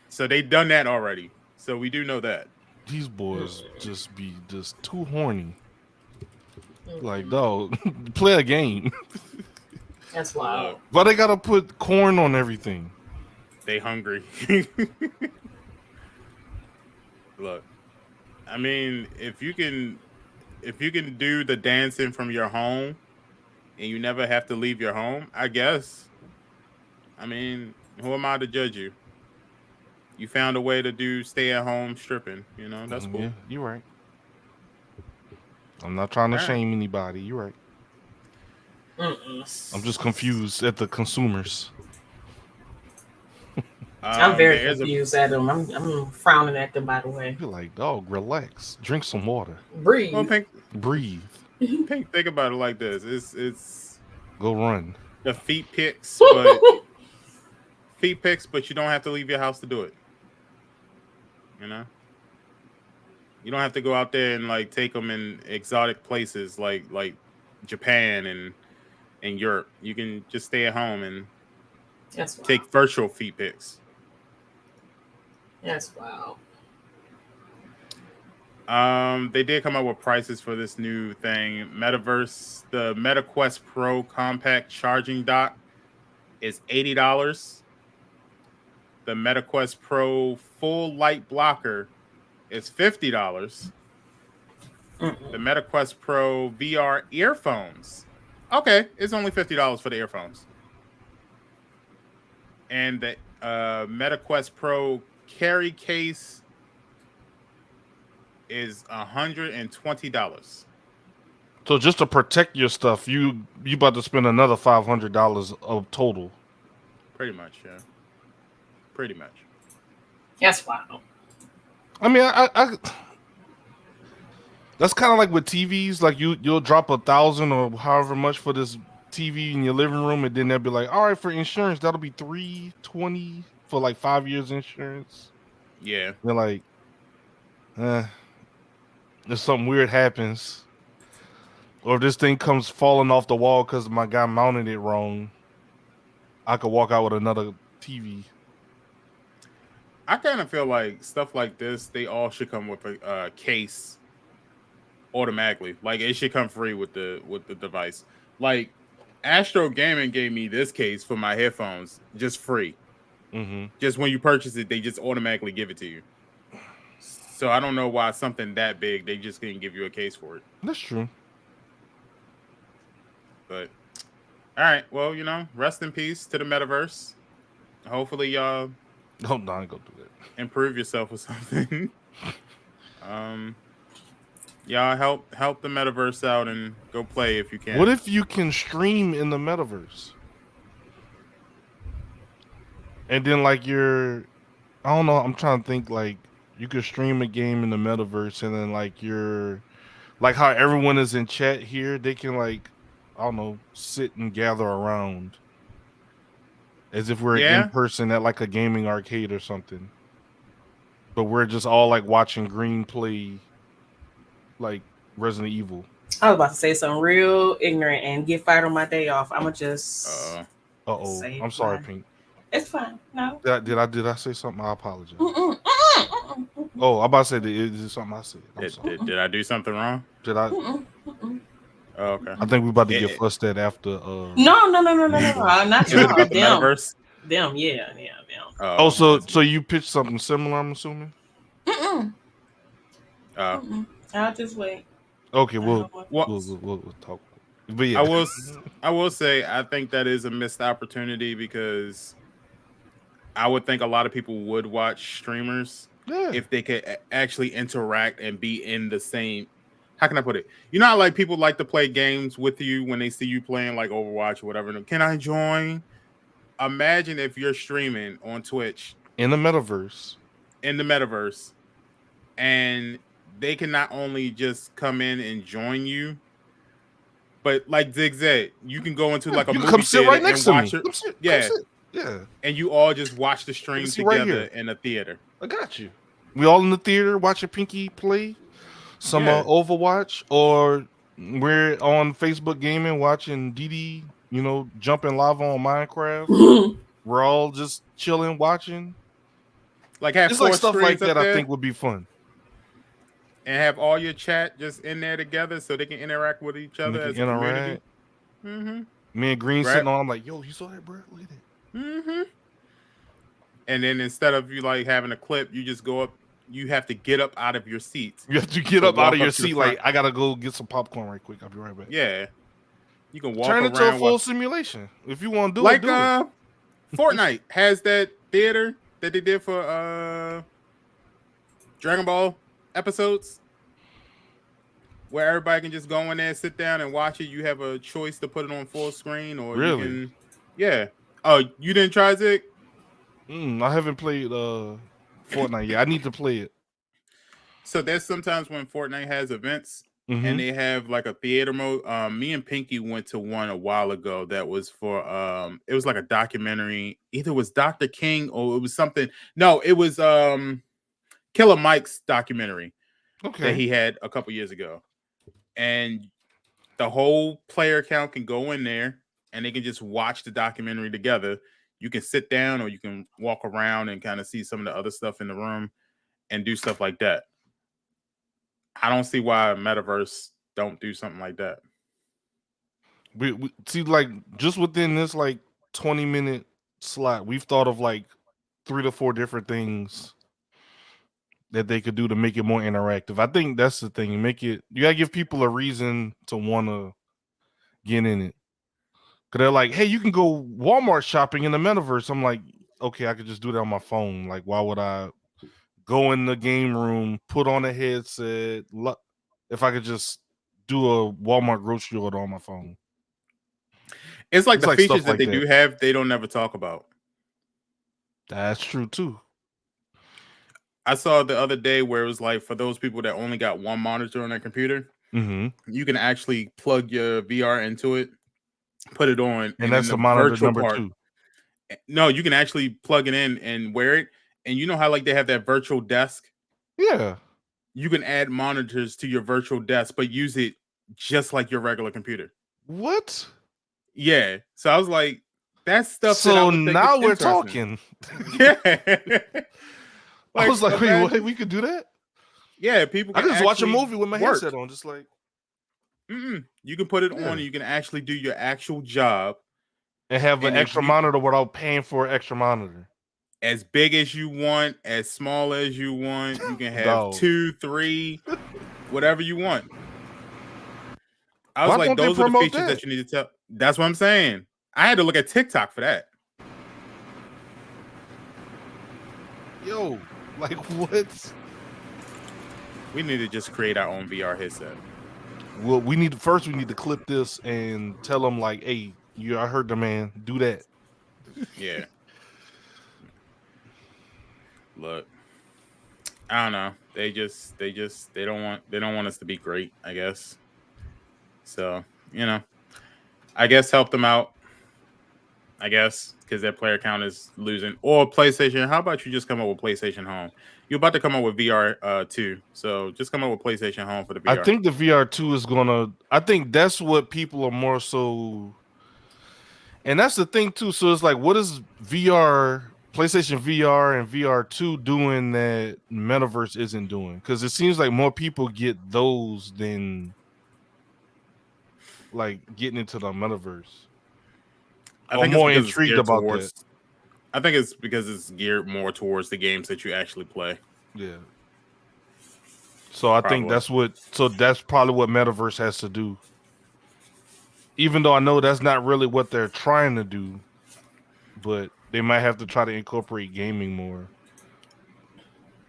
So they done that already. So we do know that. These boys just be too horny. Like, dog, play a game. That's wild. But they gotta put corn on everything. They hungry. Look, I mean, if you can do the dancing from your home and you never have to leave your home, I guess. I mean, who am I to judge you? You found a way to do stay at home stripping, that's cool. Yeah, you're right. I'm not trying to shame anybody. You're right. I'm just confused at the consumers. I'm very confused at them. I'm frowning at them, by the way. You're like, dog, relax. Drink some water. Breathe. Well, Pink, think about it like this. It's go run. The feet pics, but you don't have to leave your house to do it. You don't have to go out there and like take them in exotic places like Japan and Europe. You can just stay at home and That's wild. take virtual feet pics. That's wild. They did come up with prices for this new thing. Metaverse, the MetaQuest Pro compact charging dock is $80. The MetaQuest Pro full light blocker is $50. The MetaQuest Pro VR earphones. Okay, it's only $50 for the earphones. And the MetaQuest Pro carry case is $120. So just to protect your stuff, you about to spend another $500 of total. Pretty much, yeah. Pretty much. That's wild. I mean, I that's kind of like with TVs. Like you'll drop $1,000 or however much for this TV in your living room, and then they'll be like, all right, for insurance, that'll be $320 for like 5 years insurance. Yeah. They're like, if something weird happens, or if this thing comes falling off the wall because my guy mounted it wrong, I could walk out with another TV. I kind of feel like stuff like this, they all should come with a case automatically. Like it should come free with the device. Like Astro Gaming gave me this case for my headphones just free. Mm-hmm. Just when you purchase it, they just automatically give it to you. So I don't know why something that big, they just couldn't give you a case for it. That's true. But all right, well, rest in peace to the metaverse. Hopefully y'all Oh, no, I ain't gonna do that. improve yourself or something. Y'all help the metaverse out and go play if you can. What if you can stream in the metaverse? And then like I don't know, I'm trying to think like you could stream a game in the metaverse and then like how everyone is in chat here, they can like, I don't know, sit and gather around as if we're in person at like a gaming arcade or something. But we're just all like watching Green play like Resident Evil. I was about to say something real ignorant and get fired on my day off. I'ma just I'm sorry, Pink. It's fine. No. Did I say something? I apologize. Oh, I'm about to say that is it something I said. Did I do something wrong? Did I? Oh, okay. I think we about to get fussed at after. No. Not you. About the metaverse? Them. Yeah. Oh, so you pitched something similar? I'm assuming. I'll just wait. Okay, we'll talk. But yeah, I will say I think that is a missed opportunity because I would think a lot of people would watch streamers if they could actually interact and be in the same. How can I put it? You know how like people like to play games with you when they see you playing like Overwatch or whatever. Can I join? Imagine if you're streaming on Twitch in the metaverse, and they can not only just come in and join you, but like Zig said, you can go into like a movie come sit right next to me. Yeah. And you all just watch the stream together in a theater. I got you. We all in the theater watching Pinky play some Overwatch, or we're on Facebook gaming watching DD, jumping lava on Minecraft. We're all just chilling, watching. Like have it's like stuff like that. I think would be fun. And have all your chat just in there together so they can interact with each other as a community. Mm-hmm. Me and Green sitting on, I'm like, yo, you saw that, bro? Look at that. Mm-hmm. And then instead of you like having a clip, you just go up. You have to get up out of your seat. You have to get up out of your seat. Like, I gotta go get some popcorn right quick. I'll be right back. Yeah. You can walk around. Turn it to a full walk. simulation if you want to do like, it. Like Fortnite has that theater that they did for Dragon Ball episodes where everybody can just go in there, sit down and watch it. You have a choice to put it on full screen or really? You can, yeah. Oh, you didn't try Zig? I haven't played Fortnite yet. I need to play it. So there's sometimes when Fortnite has events and they have like a theater mode. Me and Pinky went to one a while ago that was for it was like a documentary. Either it was Dr. King or it was something. No, it was Killer Mike's documentary. that he had a couple years ago. And the whole player account can go in there and they can just watch the documentary together. You can sit down or you can walk around and kind of see some of the other stuff in the room and do stuff like that. I don't see why Metaverse don't do something like that. We see, like, just within this like 20-minute slot, we've thought of like 3 to 4 different things that they could do to make it more interactive. I think that's the thing. You gotta give people a reason to want to get in it. Cause they're like, hey, you can go Walmart shopping in the metaverse. I'm like, okay, I could just do that on my phone. Like, why would I go in the game room, put on a headset, if I could just do a Walmart grocery order on my phone? It's like the features that they do have, they don't never talk about. That's true too. I saw the other day where it was like, for those people that only got one monitor on their computer, you can actually plug your VR into it, put it on, and that's the monitor number 2. No, you can actually plug it in and wear it. And you know how like they have that virtual desk? Yeah. You can add monitors to your virtual desk, but use it just like your regular computer. What? Yeah. So I was like, that's stuff. So now we're talking. Yeah. I was like, wait, what? We could do that? Yeah, people can I just watch a movie with my headset on, just like. You can put it on and you can actually do your actual job. And have an extra monitor without paying for an extra monitor. As big as you want, as small as you want. You can have 2, 3, whatever you want. I was like, those are the features that you need to tell. That's what I'm saying. I had to look at TikTok for that. Yo, like what? We need to just create our own VR headset. Well, we need to clip this and tell them like, hey, I heard the man. Do that. Yeah. Look, I don't know. They don't want us to be great, I guess. So, I guess help them out. I guess because their player count is losing. Or PlayStation. How about you just come up with PlayStation Home? You're about to come up with VR 2, so just come up with PlayStation Home for the VR. I think the VR 2 is gonna. I think that's what people are more so. And that's the thing too. So it's like, what is PlayStation VR and VR 2 doing that Metaverse isn't doing? Because it seems like more people get those than like getting into the Metaverse. I think more intrigued about that. I think it's because it's geared more towards the games that you actually play. Yeah. So I think that's probably what Metaverse has to do. Even though I know that's not really what they're trying to do, but they might have to try to incorporate gaming more.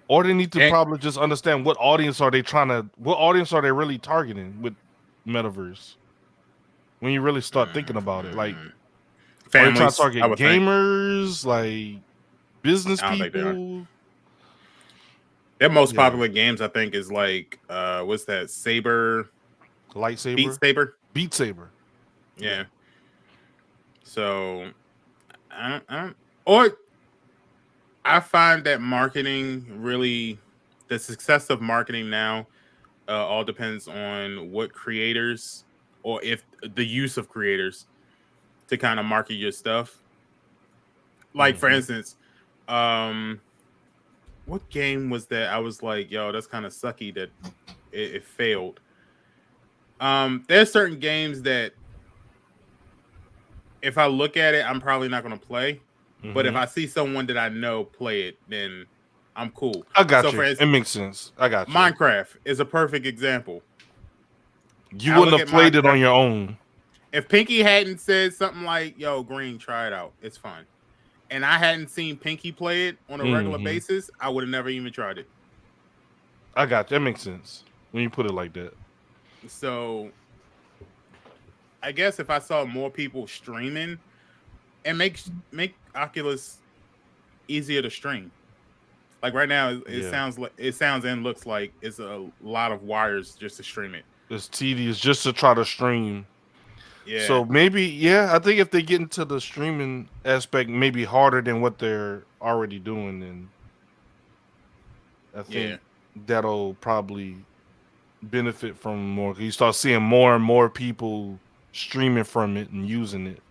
Or they need to probably just understand what audience are they really targeting with Metaverse. When you really start thinking about it, like families, are they trying to target gamers, like business people? Their most popular games, I think, is like what's that? Lightsaber? Beat Saber. Yeah. So I find that marketing really, the success of marketing now all depends on what creators, or if the use of creators to kind of market your stuff. Like for instance, what game was that? I was like, yo, that's kind of sucky that it failed. There's certain games that if I look at it, I'm probably not going to play. But if I see someone that I know play it, then I'm cool. I got you. For instance, it makes sense. I got you. Minecraft is a perfect example. You wouldn't have played it on your own. If Pinky hadn't said something like, yo, Green, try it out, it's fine, and I hadn't seen Pinky play it on a regular basis, I would have never even tried it. I got you. That makes sense when you put it like that. So I guess if I saw more people streaming, and make Oculus easier to stream. Like right now, it sounds and looks like it's a lot of wires just to stream it. It's tedious just to try to stream. Yeah. So maybe, I think if they get into the streaming aspect, maybe harder than what they're already doing, then I think that'll probably benefit from more. You start seeing more and more people streaming from it and using it.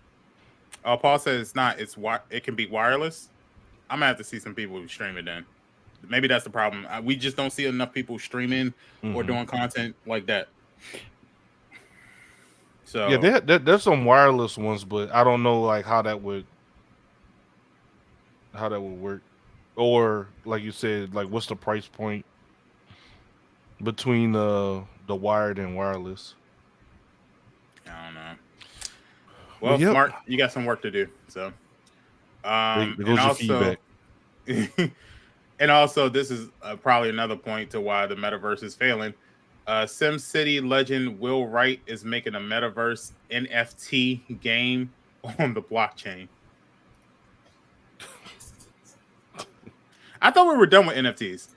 Paul says it's not. It can be wireless. I'm gonna have to see some people stream it then. Maybe that's the problem. We just don't see enough people streaming or doing content like that. So yeah, there's some wireless ones, but I don't know like how that would work, or like you said, like what's the price point between the wired and wireless? I don't know. Well, yep. Mark, you got some work to do. So, there goes your feedback. And also, this is probably another point to why the metaverse is failing. SimCity legend Will Wright is making a metaverse NFT game on the blockchain. I thought we were done with NFTs.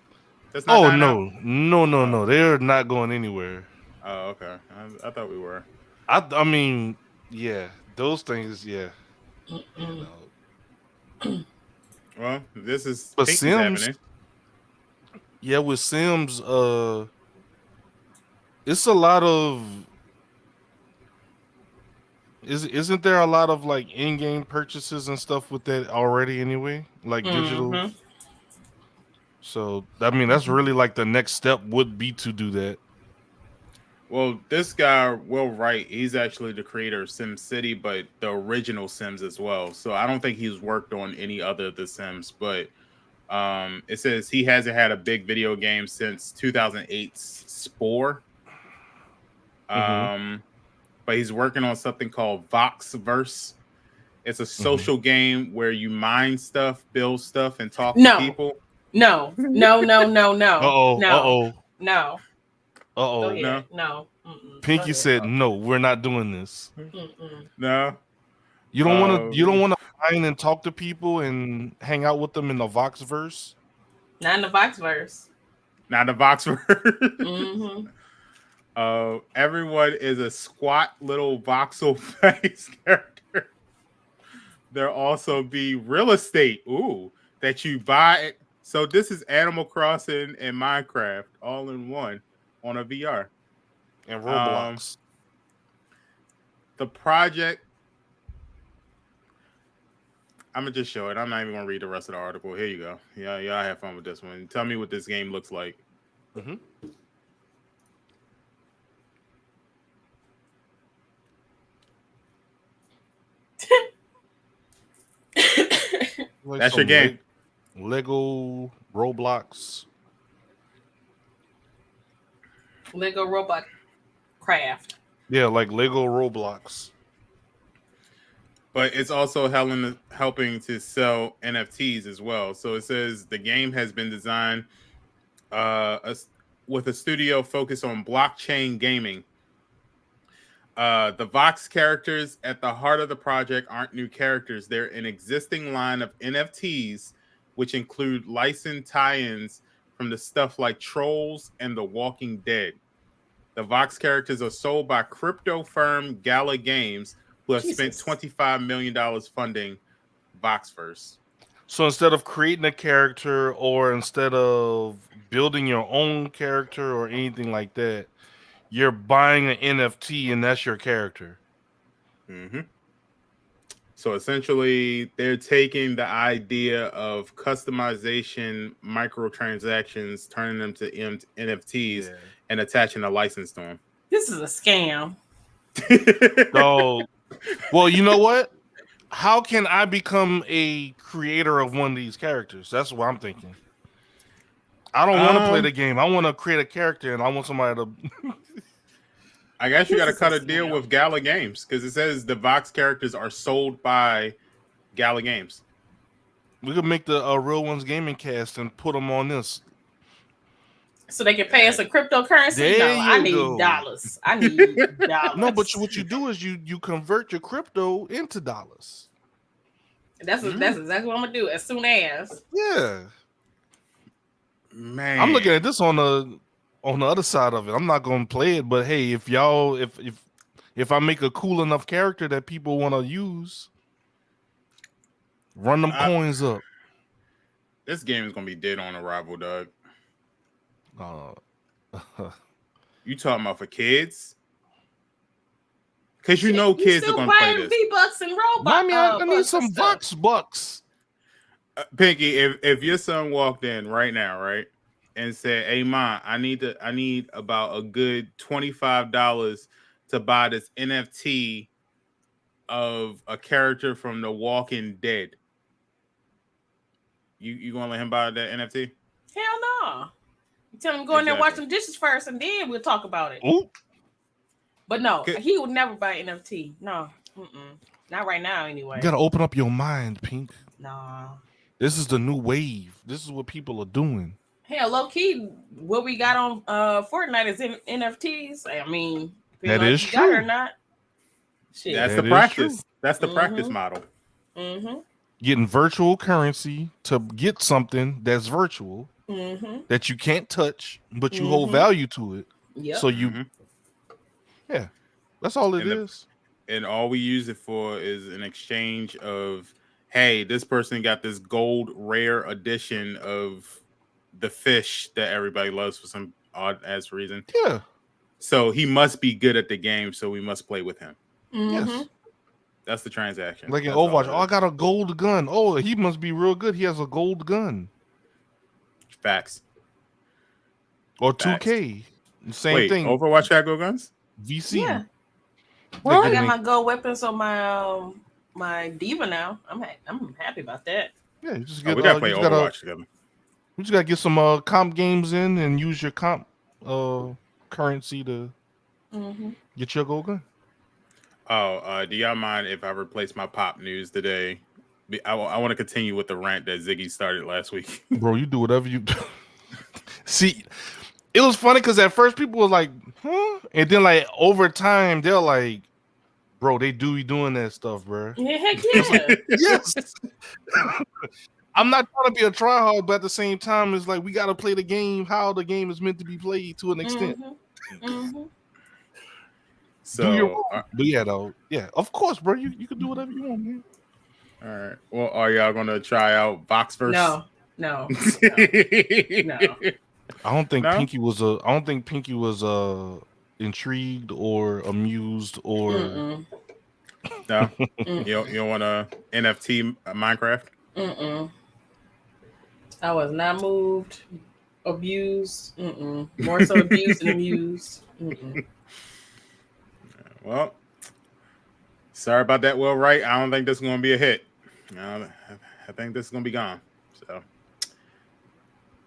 That's not no. They're not going anywhere. Oh, okay. I thought we were. I mean, yeah, those things, yeah. Well, this is but Sims happening. Yeah, with Sims, it's a lot of. Isn't there a lot of like in-game purchases and stuff with that already anyway? Like digital. So I mean, that's really like the next step would be to do that. Well, this guy, Will Wright, he's actually the creator of SimCity, but the original Sims as well. So I don't think he's worked on any other of the Sims, but it says he hasn't had a big video game since 2008's Spore. But he's working on something called Voxverse. It's a social game where you mine stuff, build stuff, and talk to people. No. No. Pinky said no. We're not doing this. No. You don't want to. You don't want to mine and talk to people and hang out with them in the Voxverse. Not in the Voxverse. Not in the Voxverse. Everyone is a squat little voxel face character. There'll also be real estate. That you buy. So this is Animal Crossing and Minecraft all in one on a VR. And Roblox. The project. I'm gonna just show it. I'm not even gonna read the rest of the article. Here you go. Yeah, y'all have fun with this one. Tell me what this game looks like. Like that's your game. Lego Roblox. Lego Roblox Craft. Yeah, like Lego Roblox. But it's also helping to sell NFTs as well. So it says the game has been designed with a studio focused on blockchain gaming. The Vox characters at the heart of the project aren't new characters. They're an existing line of NFTs, which include licensed tie-ins from the stuff like Trolls and The Walking Dead. The Vox characters are sold by crypto firm Gala Games, who have spent $25 million funding Voxverse. So instead of creating a character or instead of building your own character or anything like that, you're buying an NFT and that's your character. So essentially, they're taking the idea of customization, microtransactions, turning them to NFTs, and attaching a license to them. This is a scam. So, well, you know what? How can I become a creator of one of these characters? That's what I'm thinking. I don't want to play the game. I want to create a character, and I want somebody to. I guess you got to cut a deal with Gala Games because it says the Vox characters are sold by Gala Games. We could make the Real Ones Gaming Cast and put them on this. So they can pay us a cryptocurrency? I need dollars. I need dollars. No, but what you do is you convert your crypto into dollars. That's exactly what I'm going to do as soon as. Yeah. Man. I'm looking at this on the other side of it. I'm not going to play it, but hey, if I make a cool enough character that people want to use, run them coins up. This game is going to be dead on arrival, dog. Uh, You talking about for kids? Because you Shit, know kids are still gonna play buying this. V-Bucks and Robux. Mommy, I need bucks some and stuff. Vox bucks. Pinky, if your son walked in right now, right, and said, "Hey, Mom, I need about a good $25 to buy this NFT of a character from The Walking Dead," you gonna let him buy that NFT? Hell no. You tell him go in there and wash some dishes first, and then we'll talk about it. Ooh. But no, Okay. he would never buy NFT. No, not right now. Anyway, You gotta open up your mind, Pink. nah. This is the new wave. This is what people are doing. Hell, low key, what we got on Fortnite is NFTs. I mean, That if is you got it true. or not. Shit. That's That the is practice. true. That's the practice model. Mm-hmm. Getting virtual currency to get something that's virtual Mm-hmm. that you can't touch, but you hold value to it. Yep. So you, yeah, that's all it And is. And all we use it for is an exchange of, hey, this person got this gold rare edition of the fish that everybody loves for some odd ass reason. Yeah. So he must be good at the game, so we must play with him. Yes. That's the transaction. Like in That's all Overwatch, it oh, I is. got a gold gun. Oh, he must be real good. He has a gold gun. Facts. Or Facts. 2K. Same Wait, thing. Overwatch got gold guns? VC. Yeah. Well, I got my gold weapons on my my diva now. I'm happy about that. Yeah, you just get, we gotta play Overwatch together. We just gotta get some comp games in and use your comp currency to get your gold gun. Oh, do y'all mind if I replace my pop news today? I want to continue with the rant that Ziggy started last week. Bro, you do whatever you do. See, it was funny because at first people were like, huh? And then like over time, they're like, bro, they do be doing that stuff, bro. Yeah, heck yeah. Yes. I'm not trying to be a tryhard, but at the same time, it's like we gotta play the game how the game is meant to be played to an extent. So, but yeah, though, yeah, of course, bro. You can do whatever you want, man. All right. Well, are y'all gonna try out Voxverse? No. I don't think Pinky was intrigued or amused or no. You don't want to NFT Minecraft? I was not moved, abused. More so abused than amused. Well, sorry about that. Well, right. I don't think this is going to be a hit. I think this is going to be gone. So,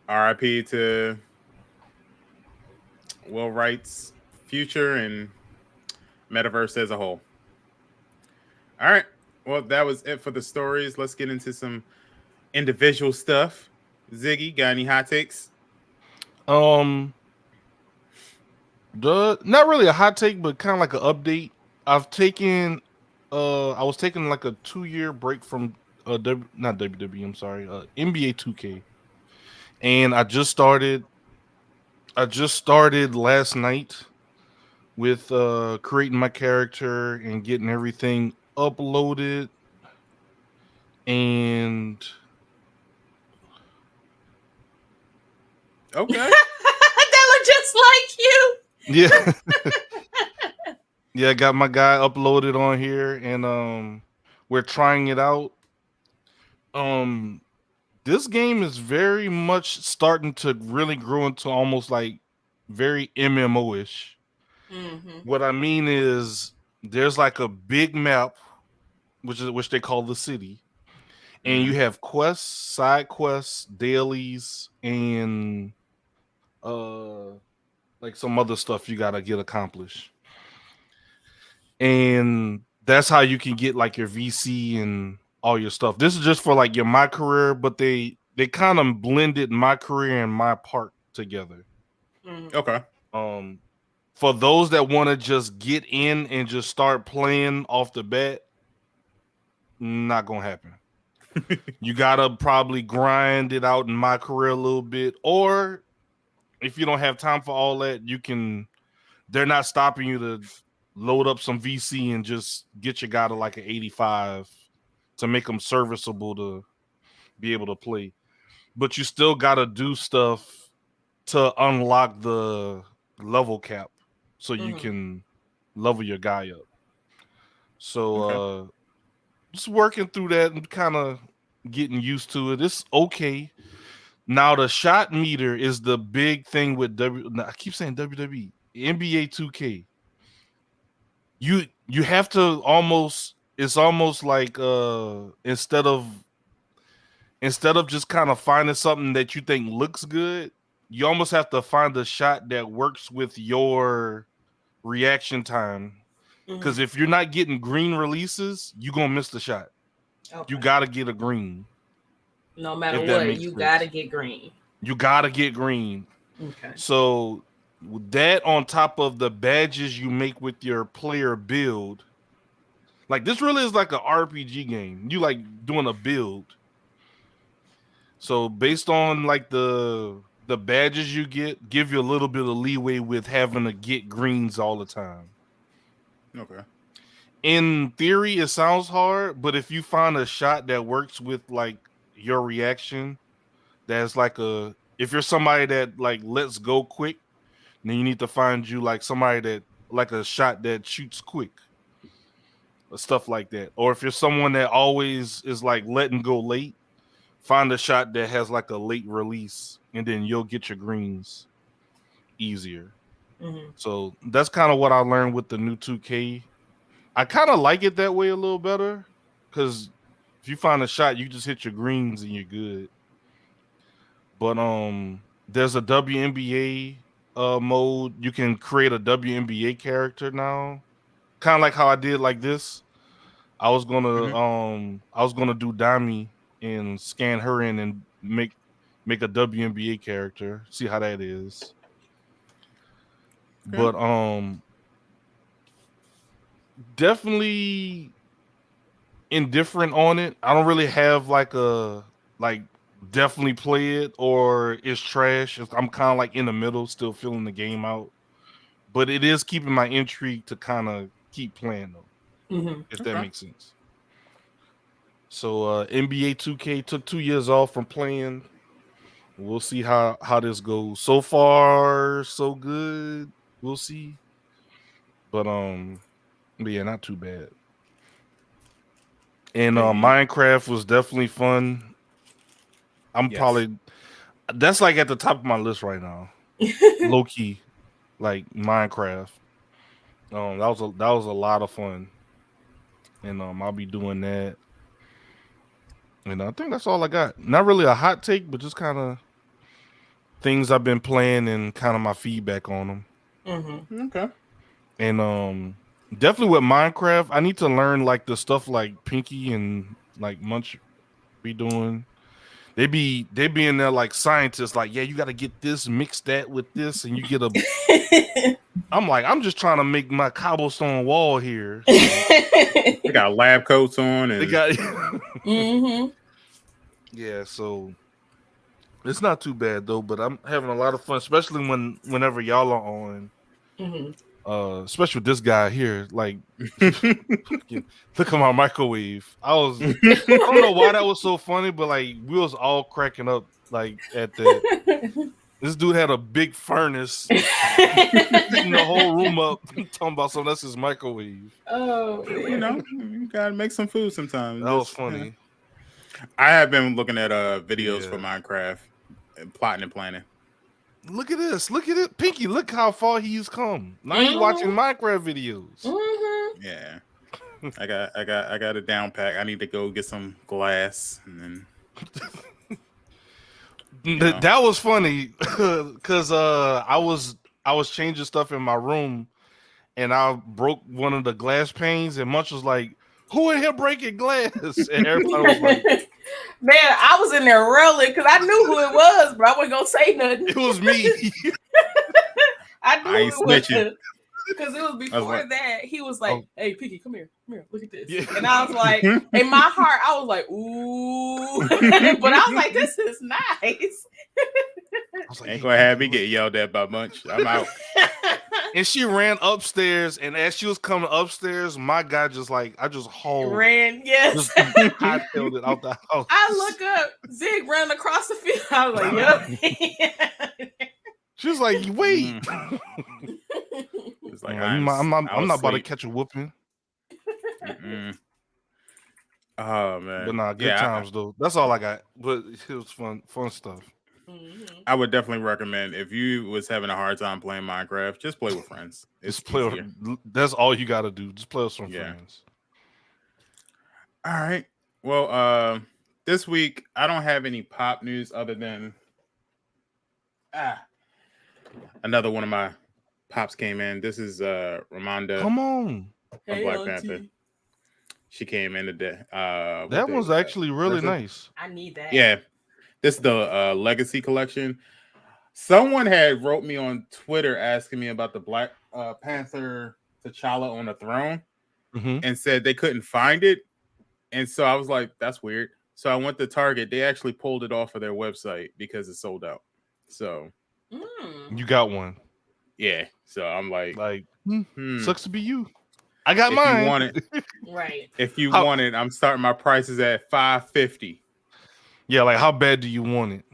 RIP to Will Wright's future and Metaverse as a whole. All right. Well, that was it for the stories. Let's get into some individual stuff. Ziggy, got any hot takes? Not really a hot take, but kind of like an update. I was taking like a 2-year break from not WWE, I'm sorry, NBA 2K. And I just started last night with creating my character and getting everything uploaded. And okay. That looked just like you. Yeah. Yeah, I got my guy uploaded on here and we're trying it out. This game is very much starting to really grow into almost like very MMO-ish. What I mean is there's like a big map which they call the city. And you have quests, side quests, dailies, and like some other stuff you gotta get accomplished. And that's how you can get like your VC and all your stuff. This is just for like your My Career, but they kind of blended My Career and My Part together. Okay. For those that want to just get in and just start playing off the bat, not gonna happen. You gotta probably grind it out in My Career a little bit, or if you don't have time for all that, they're not stopping you to load up some VC and just get your guy to like an 85 to make them serviceable to be able to play. But you still gotta do stuff to unlock the level cap so you Mhm. can level your guy up. So Okay. just working through that and kind of getting used to it. It's okay. Now the shot meter is the big thing with I keep saying WWE, NBA 2K. You have to almost, it's almost like instead of just kind of finding something that you think looks good, you almost have to find a shot that works with your reaction time. Because Mhm. if you're not getting green releases, you're gonna miss the shot. Okay. You gotta get a green. No matter If that what, makes you sense. gotta get green. You gotta get green. Okay. So with that on top of the badges you make with your player build, like this really is like an RPG game. You like doing a build. So based on like the badges you get, give you a little bit of leeway with having to get greens all the time. Okay. In theory, it sounds hard, but if you find a shot that works with like your reaction, that's like if you're somebody that like lets go quick, then you need to find you like somebody that like a shot that shoots quick, or stuff like that. Or if you're someone that always is like letting go late, find a shot that has like a late release, and then you'll get your greens easier. Mm-hmm. So that's kind of what I learned with the new 2K. I kind of like it that way a little better, because if you find a shot, you just hit your greens and you're good. But there's a WNBA mode. You can create a WNBA character now, kind of like how I did like this. I was gonna do Dami and scan her in and make a WNBA character. See how that is. Okay. But definitely indifferent on it. I don't really have like a definitely play it or it's trash. I'm kind of like in the middle, still feeling the game out. But it is keeping my intrigue to kind of keep playing though, Mm-hmm. if that Okay. makes sense. So NBA 2K took 2 years off from playing. We'll see how this goes. So far, so good. We'll see. But yeah, not too bad. And Okay. Minecraft was definitely fun. Yes. That's like at the top of my list right now. Low key, like Minecraft. That was a lot of fun. And I'll be doing that. And I think that's all I got. Not really a hot take, but just kind of things I've been playing and kind of my feedback on them. Mm-hmm. Okay. And definitely with Minecraft, I need to learn like the stuff like Pinky and like Munch be doing. They be in there like scientists, like, yeah, you got to get this, mix that with this, and you get a. I'm like, I'm just trying to make my cobblestone wall here. So. They got lab coats on, and They got. Mm-hmm. Yeah, so it's not too bad though. But I'm having a lot of fun, especially whenever y'all are on. Mm-hmm. Especially with this guy here, like, look at my microwave. I don't know why that was so funny, but like we was all cracking up like at that. This dude had a big furnace, heating the whole room up, talking about something. That's his microwave. Oh, you know, you gotta make some food sometimes. That was funny. I have been looking at videos Yeah. for Minecraft and plotting and planning. Look at this. Look at it. Pinky, look how far he's come. Now he's watching Minecraft videos. Mm-hmm. Yeah. I got a down pack. I need to go get some glass and then That was funny because I was changing stuff in my room and I broke one of the glass panes and Munch was like, "Who in here breaking glass?" And everybody was like, Man, I was in there rolling because I knew who it was, but I wasn't gonna say nothing. "It was me." I knew I ain't who it was snitching. because it was before like- that. He was like, Oh. "Hey, Pinky, come here, look at this." Yeah. And I was like, in my heart, I was like, "Ooh," but I was like, "This is nice." I was like, ain't "Hey, gonna have me Pinky, get yelled at by Munch. I'm out. And she ran upstairs, and as she was coming upstairs, my guy I just hauled. Ran, yes. Just hightailed it out the house. I look up, Zig ran across the field. I was like, "Yep." She was like, "Wait." It's like I'm not about to catch a whooping. Oh man, But nah, good times though. That's all I got. But it was fun stuff. I would definitely recommend if you was having a hard time playing Minecraft, just play with friends. It's Just play. easier. That's all you got to do. Just play with some friends. All right. Well, this week I don't have any pop news other than another one of my pops came in. This is Ramonda. Come on. From Black Panther. She came in today. That was actually really nice. I need that. Yeah. This is the Legacy collection. Someone had wrote me on Twitter asking me about the Black Panther T'Challa on the throne and said they couldn't find it. And so I was like, that's weird. So I went to Target. They actually pulled it off of their website because it sold out. So you got one. Yeah. So I'm like sucks to be you. I got mine. If you want it, right. If you want it, I'm starting my prices at $550. Yeah, like how bad do you want it?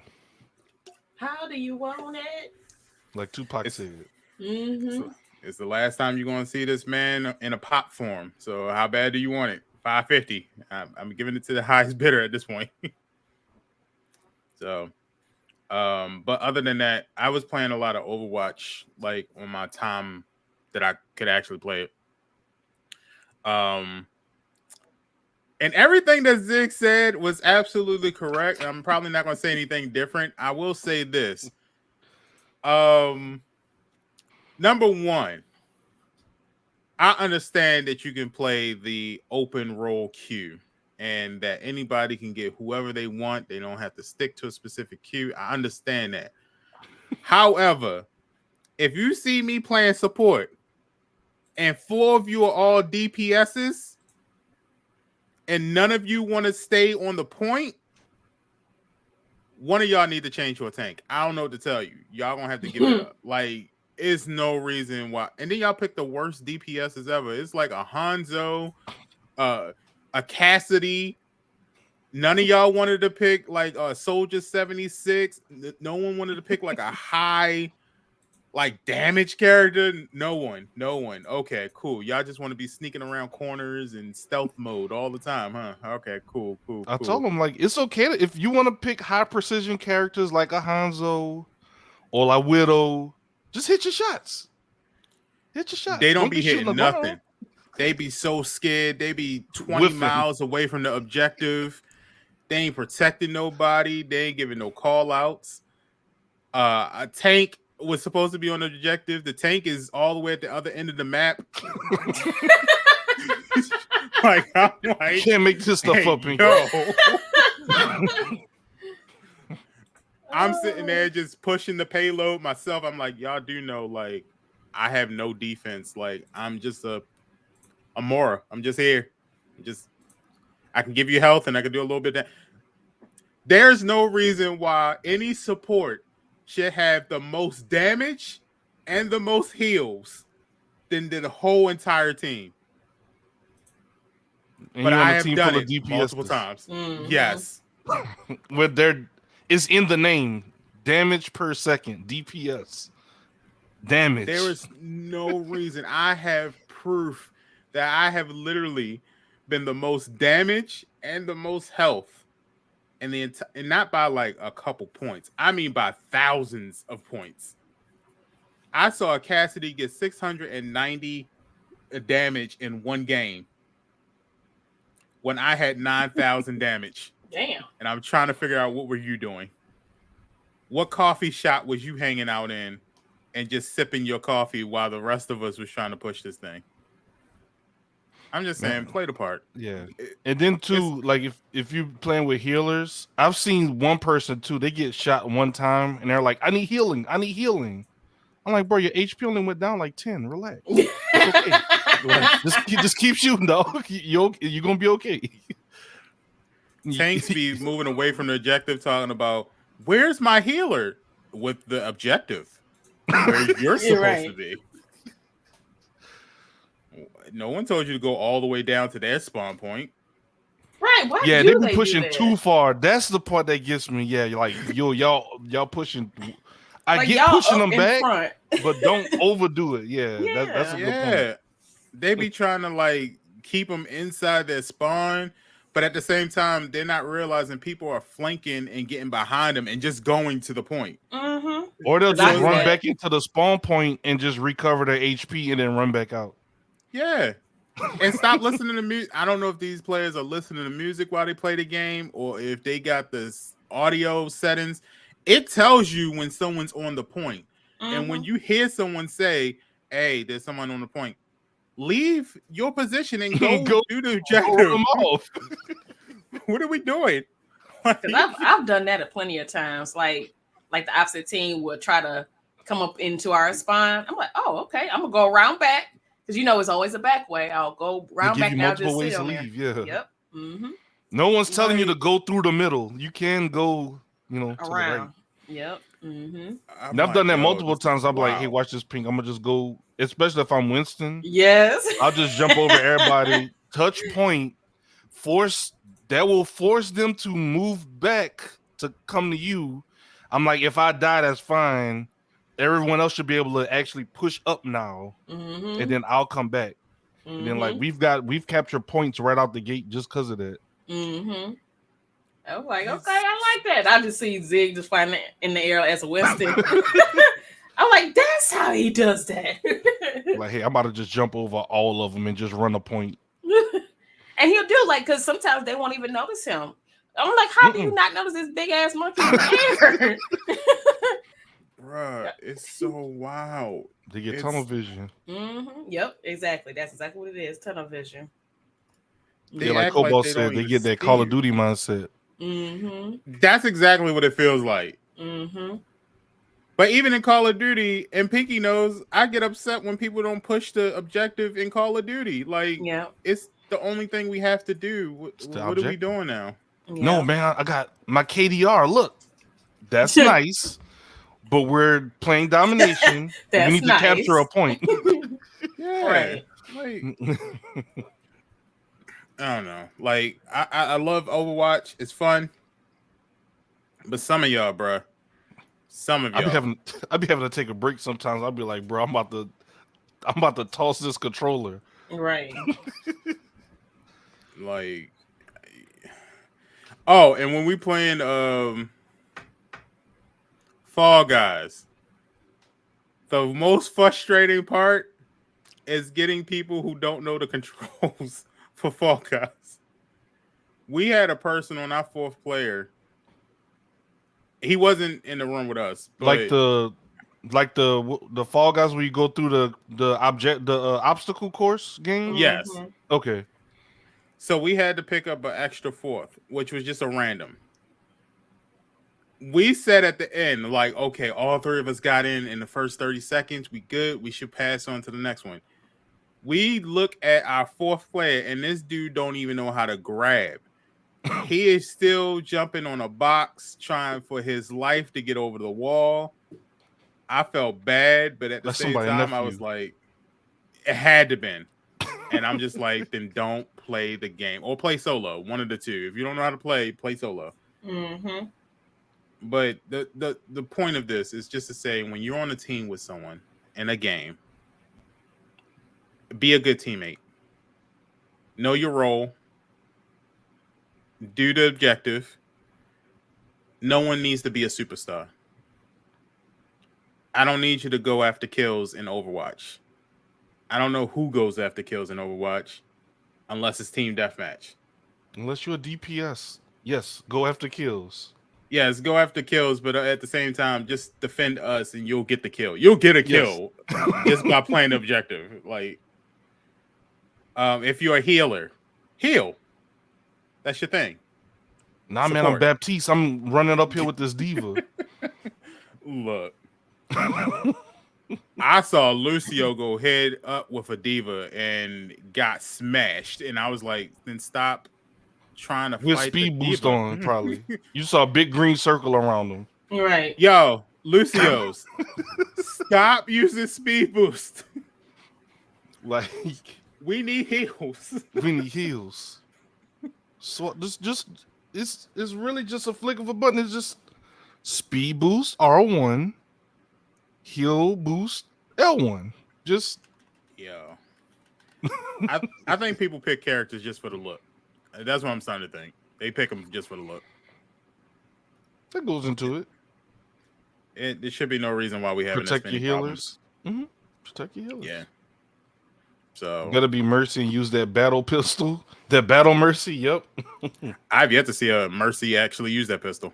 How do you want it? Like Tupac said. So it's the last time you're going to see this man in a pop form. So how bad do you want it? $550. I'm giving it to the highest bidder at this point. So, but other than that, I was playing a lot of Overwatch, like on my time that I could actually play it. And everything that Zig said was absolutely correct. I'm probably not going to say anything different. I will say this. Number one, I understand that you can play the open role queue and that anybody can get whoever they want. They don't have to stick to a specific queue. I understand that. However, if you see me playing support and 4 of you are all DPSs and none of you want to stay on the point, one of y'all need to change your tank. I don't know what to tell you. Y'all gonna have to give it up. Like, it's no reason why. And then y'all pick the worst DPSs ever. It's like a Hanzo, a Cassidy. None of y'all wanted to pick like a Soldier 76. No one wanted to pick like a high like damage character. No one. Okay, cool. Y'all just want to be sneaking around corners and stealth mode all the time, huh? Okay, cool. I told them like it's okay if you want to pick high precision characters like a Hanzo or like Widow. Just hit your shots. They don't be hitting nothing. They be so scared. They be 20 miles away from the objective. They ain't protecting nobody. They ain't giving no call outs. A tank was supposed to be on the objective. The tank is all the way at the other end of the map. Like, I'm like, can't make this stuff up. I'm sitting there just pushing the payload myself. I'm like, y'all do know, like, I have no defense. Like, I'm just a Mora. I'm just here. I can give you health and I can do a little bit of that. There's no reason why any support should have the most damage and the most heals than the whole entire team. And but I have done it multiple times. Yes. Where it's in the name. Damage per second. DPS. Damage. There is no reason. I have proof that I have literally been the most damage and the most health. And not by like a couple points. I mean by thousands of points. I saw Cassidy get 690 damage in one game when I had 9,000 damage. Damn. And I'm trying to figure out what were you doing? What coffee shop was you hanging out in and just sipping your coffee while the rest of us was trying to push this thing? I'm just saying, play the part. Yeah. And then too, like if you're playing with healers, I've seen one person too, they get shot one time and they're like, I need healing. I'm like, bro, your HP only went down like 10. Relax. It's okay. just keep shooting, dog. You're gonna be okay. Tanks be moving away from the objective, talking about where's my healer with the objective where you're supposed to be. No one told you to go all the way down to their spawn point. Right. Why yeah, they be pushing too far. That's the part that gets me. Yeah, like y'all pushing. I Like, get y'all pushing up them in back, front. but don't overdo it. Yeah, that's a good point. Yeah, they be trying to like keep them inside their spawn, but at the same time, they're not realizing people are flanking and getting behind them and just going to the point. Mm-hmm. Or they'll 'Cause I just do run that. back into the spawn point and just recover their HP and then run back out. Yeah. And stop listening to music. I don't know if these players are listening to music while they play the game or if they got this audio settings. It tells you when someone's on the point. And when you hear someone say, "Hey, there's someone on the point," leave your position and go, Go- do the Throw objective. them off. What are we doing? Because I've done that a plenty of times. Like the opposite team would try to come up into our spawn. I'm like, oh, okay, I'm gonna go around back because it's always a back way. I'll go They round give back you now. multiple Just ways sit to on there. leave. Yeah. Yep. Mm-hmm. No one's telling you to Like- go through the middle. You can go, to the right. Around. Yep. Mm-hmm. And I've done that multiple this is times. I'm like, hey, wild. watch this pink. I'm gonna just go, especially if I'm Winston. Yes. I'll just jump over everybody, touch point, that will force them to move back to come to you. I'm like, if I die, that's fine. Everyone else should be able to actually push up now, Mm-hmm. and then I'll come back. And then like we've captured points right out the gate just because of that. Mm-hmm. I was like, okay, I like that. I just see Zig just flying in the air as a Winston. I'm like, that's how he does that. Like, hey, I'm about to just jump over all of them and just run a point. And he'll do because sometimes they won't even notice him. I'm like, how do you not notice this big ass monkey in the air? Bruh, it's so wild. They get It's- tunnel vision. Mm-hmm. Yep, exactly. That's exactly what it is. Tunnel vision. Yeah, like act like Cobalt they said, don't they even get that see Call of you. Duty mindset. Mm-hmm. That's exactly what it feels like. Mm-hmm. But even in Call of Duty, and Pinky knows, I get upset when people don't push the objective in Call of Duty. Like, Yeah. it's the only thing we have to do. It's What the are we objective. doing now? No, man, I got my KDR. Look, that's nice, but we're playing domination. That's we need nice. to capture a point. Yeah. Right. Like, I don't know. Like, I love Overwatch. It's fun. But some of y'all, bruh. Some of I y'all. be having to take a break sometimes. I'll be like, bro, I'm about to toss this controller. Right. Like, oh, and when we playing Fall Guys, the most frustrating part is getting people who don't know the controls for Fall Guys. We had a person on our fourth player. He wasn't in the room with us, but like the Fall Guys where you go through the obstacle course game. yes. Mhm. Okay. So we had to pick up an extra fourth, which was just a random. We said at the end, like, okay, all three of us got in the first 30 seconds. We good. We should pass on to the next one. We look at our fourth player, and this dude don't even know how to grab. He is still jumping on a box, trying for his life to get over the wall. I felt bad, but at the That's same somebody time, I nephew. was like, it had to been. And I'm just like, then don't play the game or play solo. One of the two. If you don't know how to play solo. Mm-hmm. But the point of this is just to say, when you're on a team with someone in a game, be a good teammate. Know your role. Do the objective. No one needs to be a superstar. I don't need you to go after kills in Overwatch. I don't know who goes after kills in Overwatch unless it's team deathmatch. Unless you're a DPS, yes, go after kills. Yes, go after kills, but at the same time, just defend us and you'll get the kill. You'll get a kill just by playing the objective. Like, if you're a healer, heal. That's your thing. Nah, man, I'm Support. Baptiste. I'm running up here with this diva. Look. I saw Lucio go head up with a diva and got smashed, and I was like, then stop trying to With fight speed the boost diva. on, probably. You saw a big green circle around him. Right. Yo, Lucio's, stop using speed boost. Like, We need heals. we need heals. So it's really just a flick of a button. It's just speed boost R1, heal boost L1. Just Yo, I think people pick characters just for the look. That's what I'm starting to think. They pick them just for the look. that goes into it. There should be no reason why we have Protect your healers. Protect your healers. Yeah. So Gotta be Mercy and use that battle pistol. That battle Mercy. Yep. I've yet to see a Mercy actually use that pistol.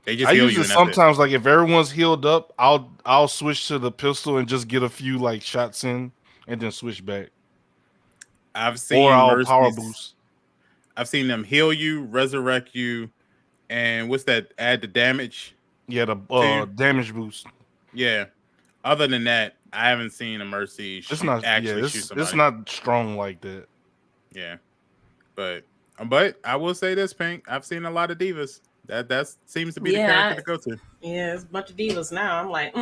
They just I heal use you. it sometimes. Like if everyone's healed up, I'll switch to the pistol and just get a few like shots in, and then switch back. I've seen or I'll Mercies, power boost. I've seen them heal you, resurrect you, and what's that? Add the damage. Yeah, the damage boost. Yeah. Other than that, I haven't seen a Mercy It's not actually shoot somebody. It's not strong like that. Yeah, but I will say this, Pink. I've seen a lot of divas. That seems to be the character to go to. Yeah, it's a bunch of divas now. I'm like,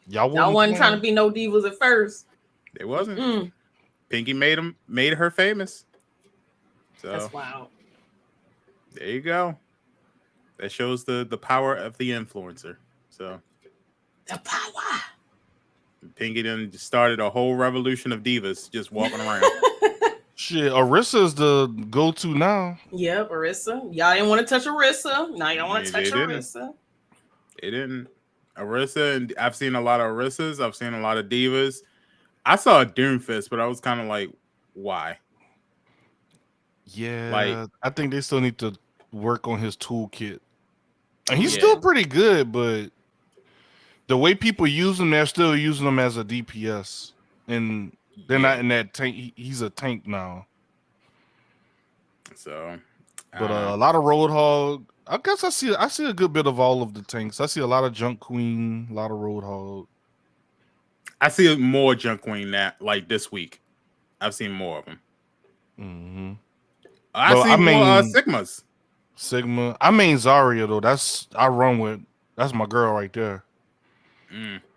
Y'all wasn't trying to be no divas at first. It wasn't. Pinky made her famous. So that's wild. There you go. That shows the power of the influencer. So the power. Pinky done started a whole revolution of divas just walking around. Shit, Arissa's the go-to now. Yep, Arissa. Y'all didn't want to touch Arissa. Now y'all want to touch Arissa. They didn't. Arissa, and I've seen a lot of Arissas. I've seen a lot of divas. I saw a Doomfist, but I was kind of like, why? Yeah, like, I think they still need to work on his toolkit. And he's still pretty good, but the way people use him, they're still using him as a DPS. And they're not in that tank. He's a tank now. So, but a lot of Roadhog. I guess I see a good bit of all of the tanks. I see a lot of Junk Queen, a lot of Roadhog. I see more Junk Queen like this week. I've seen more of them. Mm-hmm. I see more Sigmas. Sigma. I mean Zarya though. That's my girl right there.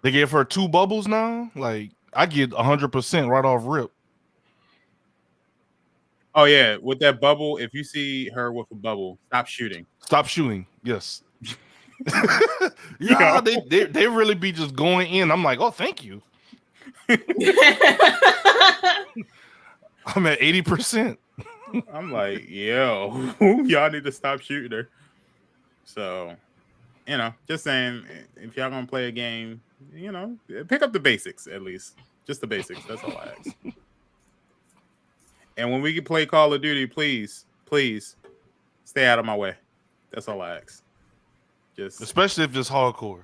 They gave her 2 bubbles now. Like I get 100% right off rip. Oh yeah, with that bubble. If you see her with a bubble, stop shooting. Stop shooting. Yes. Yeah, they really be just going in. I'm like, oh, thank you. I'm at 80%. I'm like, yo, y'all need to stop shooting her. So, just saying, if y'all gonna play a game, pick up the basics at least. Just the basics. That's all I ask. And when we can play Call of Duty, please stay out of my way. That's all I ask. Especially if it's hardcore.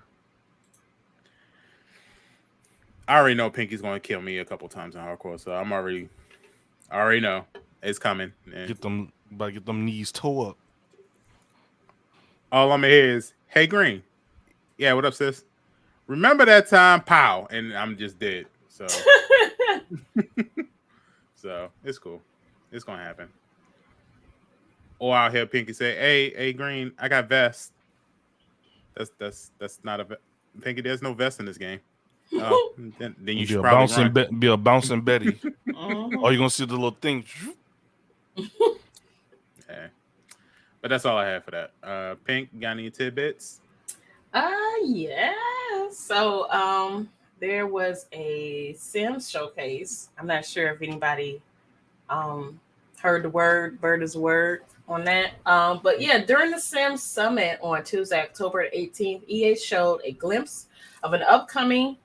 I already know Pinky's going to kill me a couple times in hardcore, so I already know it's coming. And get them knees toe up. All I'm here is, hey Green, yeah, what up, sis? Remember that time, pow, and I'm just dead. So, so it's cool. It's gonna happen. Or I'll hear Pinky say, "Hey, Green, I got vest." That's not a Pinky. There's no vest in this game. Then you should probably be a bouncing Betty. Or you gonna see the little thing. Yeah. But that's all I have for that. Pink, got any tidbits? Yeah. So there was a Sims showcase. I'm not sure if anybody heard the word is word on that. But yeah, during the Sims Summit on Tuesday, October 18th, EA showed a glimpse of an upcoming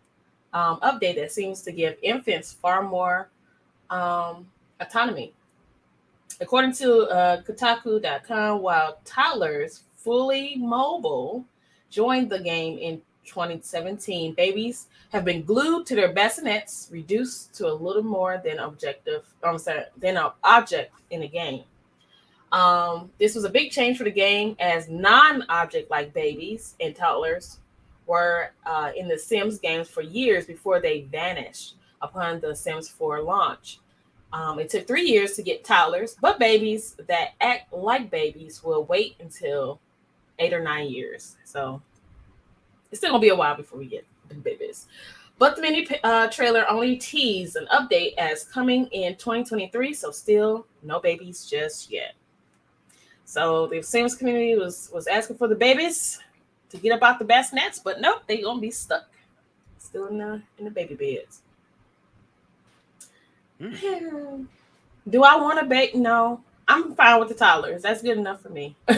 update that seems to give infants far more autonomy. According to Kotaku.com, while toddlers fully mobile joined the game in 2017, babies have been glued to their bassinets, reduced to a little more than an object in the game. This was a big change for the game, as non-object like babies and toddlers were in the Sims games for years before they vanished upon the Sims 4 launch. It took 3 years to get toddlers, but babies that act like babies will wait until 8 or 9 years. So it's still gonna be a while before we get the babies. But the mini trailer only teased an update as coming in 2023, so still no babies just yet. So the Sims community was asking for the babies to get up out the bassinets, but nope, they gonna be stuck still in the baby beds. Do I want to bake? No, I'm fine with the toddlers. That's good enough for me. You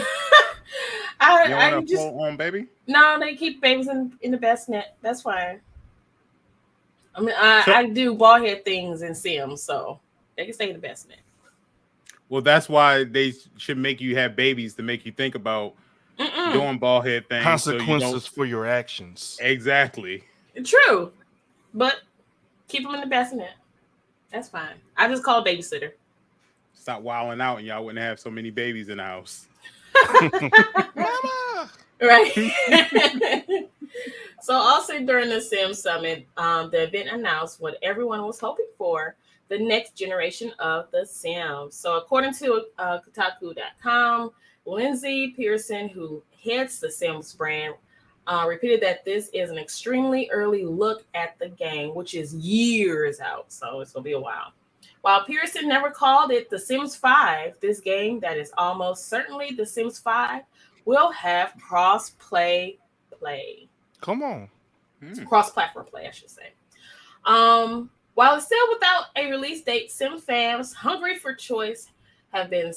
want a full-on baby? No, they keep babies in the bassinet. That's fine. I mean, I do bald head things in Sims, so they can stay in the bassinet. Well, that's why they should make you have babies to make you think about doing bald head things. Consequences for your actions. Exactly. True, but keep them in the bassinet. That's fine. I just call a babysitter. Stop wilding out, and y'all wouldn't have so many babies in the house. Mama! Right. So also during the Sim Summit, the event announced what everyone was hoping for, the next generation of the Sims. So according to Kotaku.com, Lindsay Pearson, who heads the Sims brand, repeated that this is an extremely early look at the game, which is years out. So it's going to be a while. While Pearson never called it The Sims 5, this game that is almost certainly The Sims 5 will have cross-play play. Come on. Cross-platform play, I should say. While it's still without a release date, Sim fans hungry for choice have been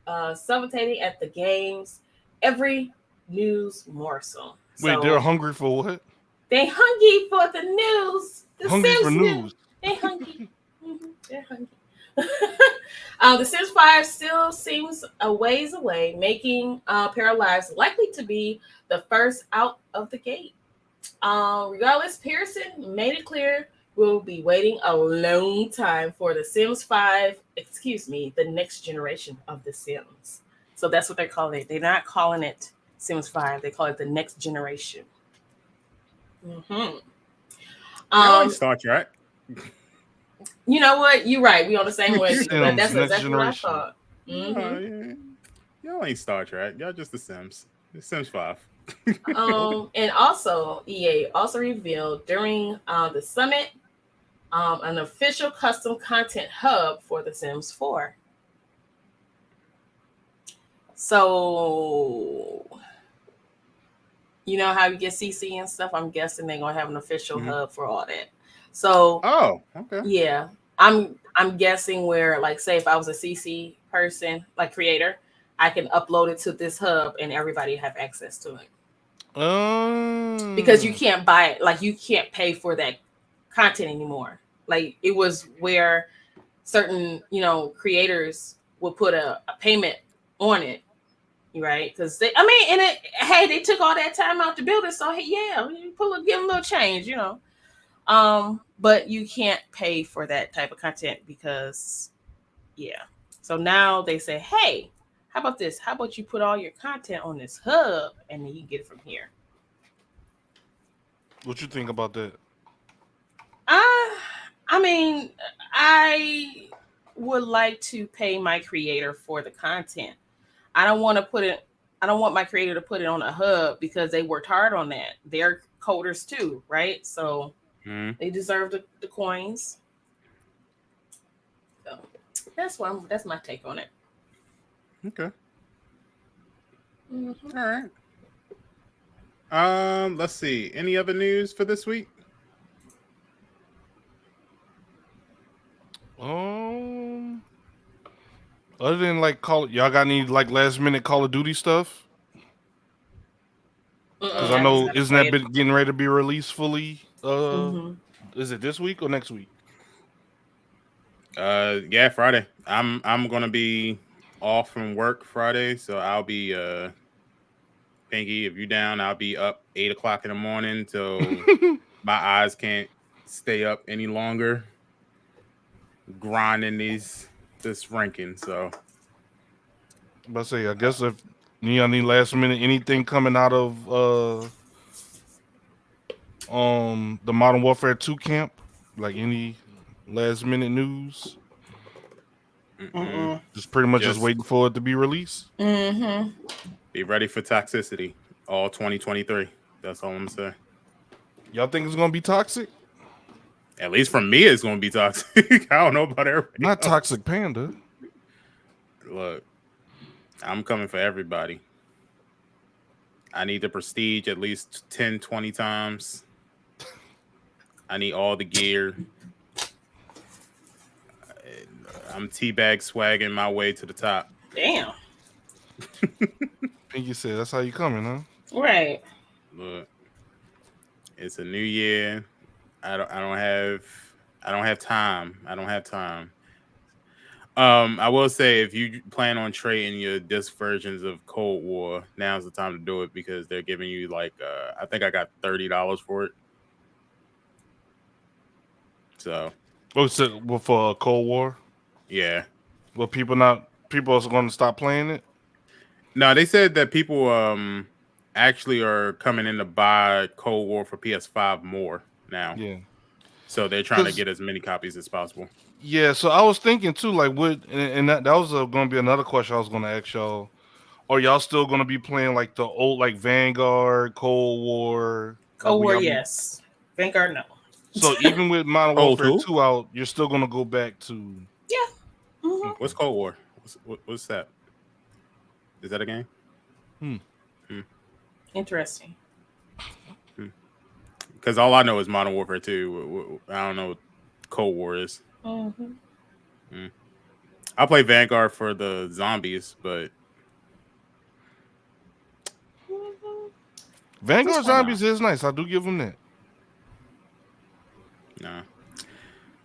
salivating at the game's every news morsel. Wait, they're hungry for what? They hungry for the news. The hungry Sims for news. They hungry. They're hungry. The Sims 5 still seems a ways away, making Para Lives likely to be the first out of the gate. Regardless, Pearson made it clear we'll be waiting a long time for the Sims 5, the next generation of the Sims. So that's what they're calling it. They're not calling it Sims 5. They call it the next generation. Star Trek. You know what? You're right. We on the same way. Sims, That's next exactly what I generation. thought. Y'all ain't Star Trek. Y'all just the Sims. The Sims 5. And also, EA also revealed during the summit an official custom content hub for The Sims 4. So, you know how you get CC and stuff? I'm guessing they're going to have an official hub for all that. So, okay. Yeah, I'm guessing where, like, say if I was a CC person, like creator, I can upload it to this hub and everybody have access to it. Because you can't buy it, like you can't pay for that content anymore. Like it was where certain, creators will put a payment on it, right? Because they took all that time out to build it, so hey, yeah, you give them a little change, but you can't pay for that type of content because, yeah. So now they say, hey, how about this? How about you put all your content on this hub and then you get it from here? What you think about that? I would like to pay my creator for the content. I don't want my creator to put it on a hub because they worked hard on that. They're coders too, right? So they deserve the coins. So that's my take on it. Okay. All right. Let's see. Any other news for this week? Other than y'all got any last minute Call of Duty stuff? Because I know isn't that getting ready to be released fully? Is it this week or next week? Yeah, Friday. I'm gonna be off from work Friday, so I'll be Pinky, if you're down, I'll be up 8 o'clock in the morning till my eyes can't stay up any longer, grinding this ranking. So I say, I guess if you need last minute anything coming out of the Modern Warfare 2 camp, like any last minute news. Just pretty much just waiting for it to be released. Be ready for toxicity all 2023. That's all I'm saying. Y'all think it's gonna be toxic? At least for me, it's gonna be toxic. I don't know about everybody. Not Toxic Panda. Look, I'm coming for everybody. I need the prestige at least 10, 20 times. I need all the gear. I'm teabag swagging my way to the top. Damn. Pinky said, "That's how you coming, huh?" Right. Look, it's a new year. I don't have time. I don't have time. I will say if you plan on trading your disc versions of Cold War, now's the time to do it because they're giving you like I think I got $30 for it. So well, for Cold War? Yeah. Well, people are going to stop playing it? No, they said that people actually are coming in to buy Cold War for PS5 more now. Yeah. So they're trying to get as many copies as possible. Yeah, so I was thinking too, like, that was going to be another question I was going to ask y'all. Are y'all still going to be playing like the old, like Vanguard, Cold War? Cold War, yes. Vanguard, no. So even with Modern Warfare 2 out, you're still going to go back to... Yeah. Mm-hmm. What's Cold War? What's that? Is that a game? Interesting. Because all I know is Modern Warfare 2. I don't know what Cold War is. Mm-hmm. I play Vanguard for the zombies, but Vanguard Zombies is nice. I do give them that. Nah.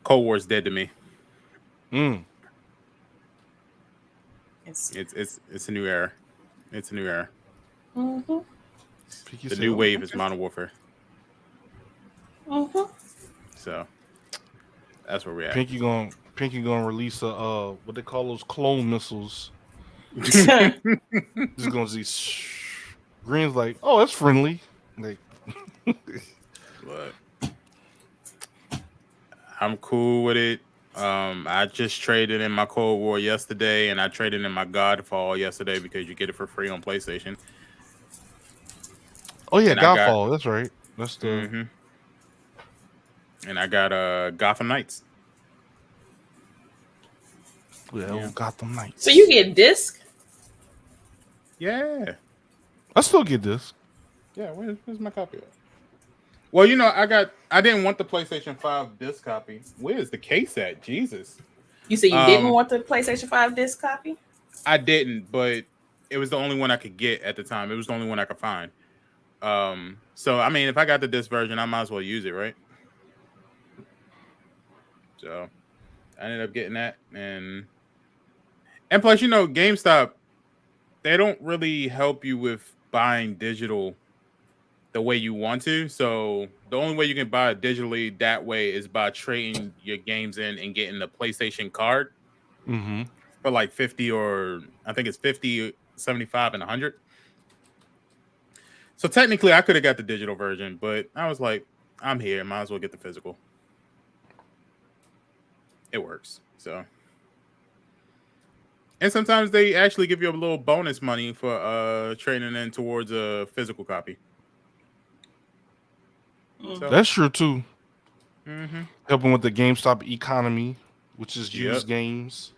Cold War is dead to me. It's a new era. It's a new era. Mm-hmm. The new wave is Modern Warfare. Mm-hmm. So that's where we're at. Pinky gonna release a what they call those clone missiles. Just gonna see Green's like, oh, that's friendly. Like, but I'm cool with it. I just traded in my Cold War yesterday, and I traded in my Godfall yesterday because you get it for free on PlayStation. Oh yeah, Godfall. That's right. That's the. Mm-hmm. And I got Gotham Knights. Yeah, Gotham Knights. So you get disc? Yeah. I still get this. Yeah, where's my copy at? Well, you know, I didn't want the PlayStation 5 disc copy. Where's the case at? Jesus. You said you didn't want the PlayStation 5 disc copy? I didn't, but it was the only one I could get at the time. It was the only one I could find. So I mean, if I got the disc version, I might as well use it, right? So I ended up getting that, and plus, you know, GameStop, they don't really help you with buying digital the way you want to. So the only way you can buy it digitally that way is by trading your games in and getting the PlayStation card for like 50 or I think it's 50, 75, and 100. So technically, I could have got the digital version, but I was like, I'm here, might as well get the physical. It works. So, and sometimes they actually give you a little bonus money for trading in towards a physical copy. So, that's true too. Helping with the GameStop economy, which is used games.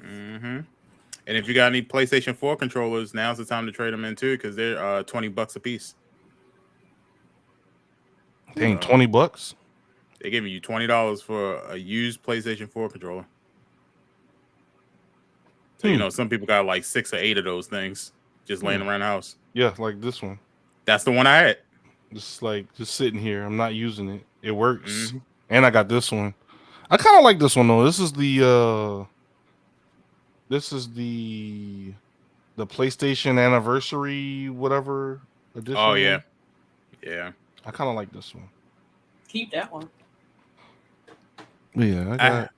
And if you got any PlayStation 4 controllers, now's the time to trade them in too, because they're $20 a piece. Dang, $20? They're giving you $20 for a used PlayStation 4 controller. So you know, some people got like 6 or 8 of those things just laying around the house. Yeah, like this one. That's the one I had. Just sitting here. I'm not using it. It works. And I got this one. I kind of like this one though. This is the PlayStation anniversary whatever edition. Oh yeah. Yeah. I kind of like this one. Keep that one. Yeah,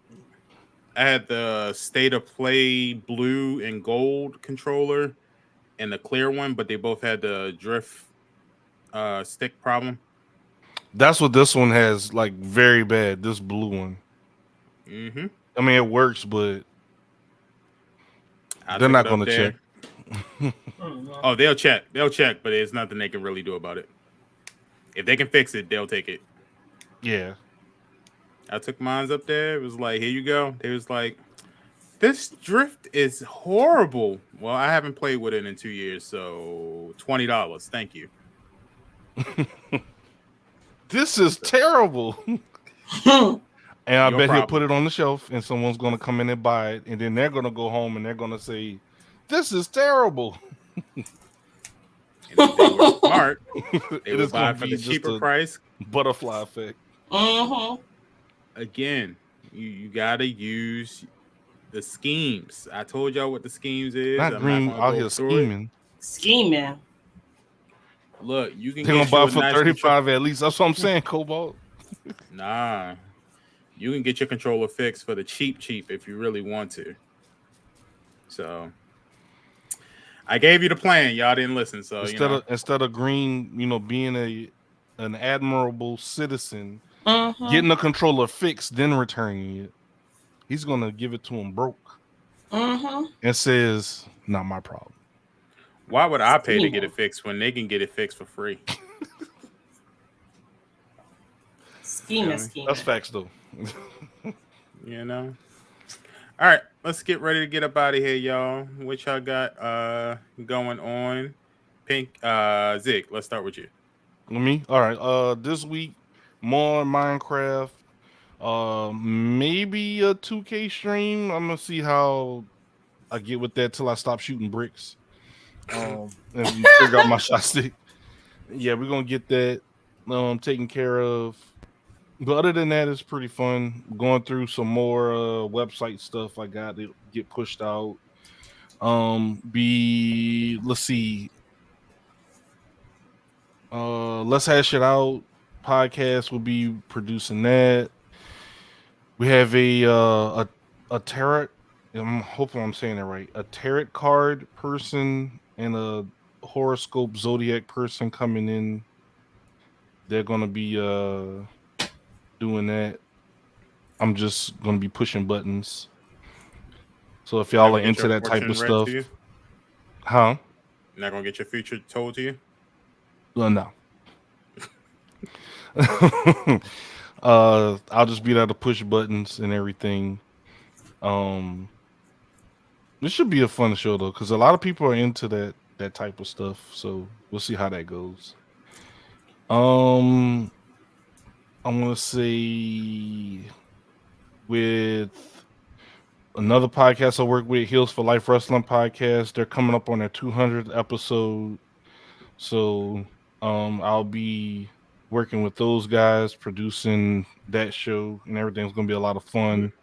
I had the State of Play blue and gold controller and the clear one, but they both had the drift stick problem. That's what this one has, like, very bad. This blue one. I mean, it works, but they're not going to check. Oh, they'll check. They'll check, but there's nothing they can really do about it. If they can fix it, they'll take it. Yeah. I took mines up there. It was like, here you go. They This drift is horrible. Well, I haven't played with it in 2 years, so $20. Thank you. This is terrible. And I Your bet he'll problem. put it on the shelf and someone's going to come in and buy it. And then they're going to go home and they're going to say, this is terrible. And if they were smart, they It would is buy gonna it for be the just cheaper a price. butterfly effect. Again, you got to use the schemes. I told y'all what the schemes is. Not I'm Green not gonna out go here through it. Scheming. Look, you can They're going get to buy you it a for nice 35 at least. That's what I'm saying, Cobalt. Nah, you can get your controller fixed for the cheap if you really want to. So I gave you the plan, y'all didn't listen. So Instead of Green, being an admirable citizen, getting the controller fixed, then returning it, he's gonna give it to him broke, and says, "Not my problem." Why would I pay to get it fixed when they can get it fixed for free? Scheming. That's facts, though. All right, let's get ready to get up out of here, y'all. What y'all got going on? Pink, Zig, let's start with you. Me? All right. This week, more Minecraft. Maybe a 2K stream. I'm gonna see how I get with that till I stop shooting bricks. And figure out my shot stick. Yeah, we're gonna get that taken care of. But other than that, it's pretty fun. Going through some more website stuff I got to get pushed out. Let's see. Let's Hash It Out podcast will be producing that. We have a tarot. I'm hoping I'm saying it right. A tarot card person and a horoscope zodiac person coming in. They're gonna be doing that. I'm just gonna be pushing buttons. So if y'all are into that type of stuff, huh? Not gonna get your future told to you? No. I'll just be there to push buttons and everything. This should be a fun show though, because a lot of people are into that type of stuff. So we'll see how that goes. I want to say with another podcast I work with, Heels for Life Wrestling Podcast, they're coming up on their 200th episode. So I'll be working with those guys, producing that show, and everything's going to be a lot of fun.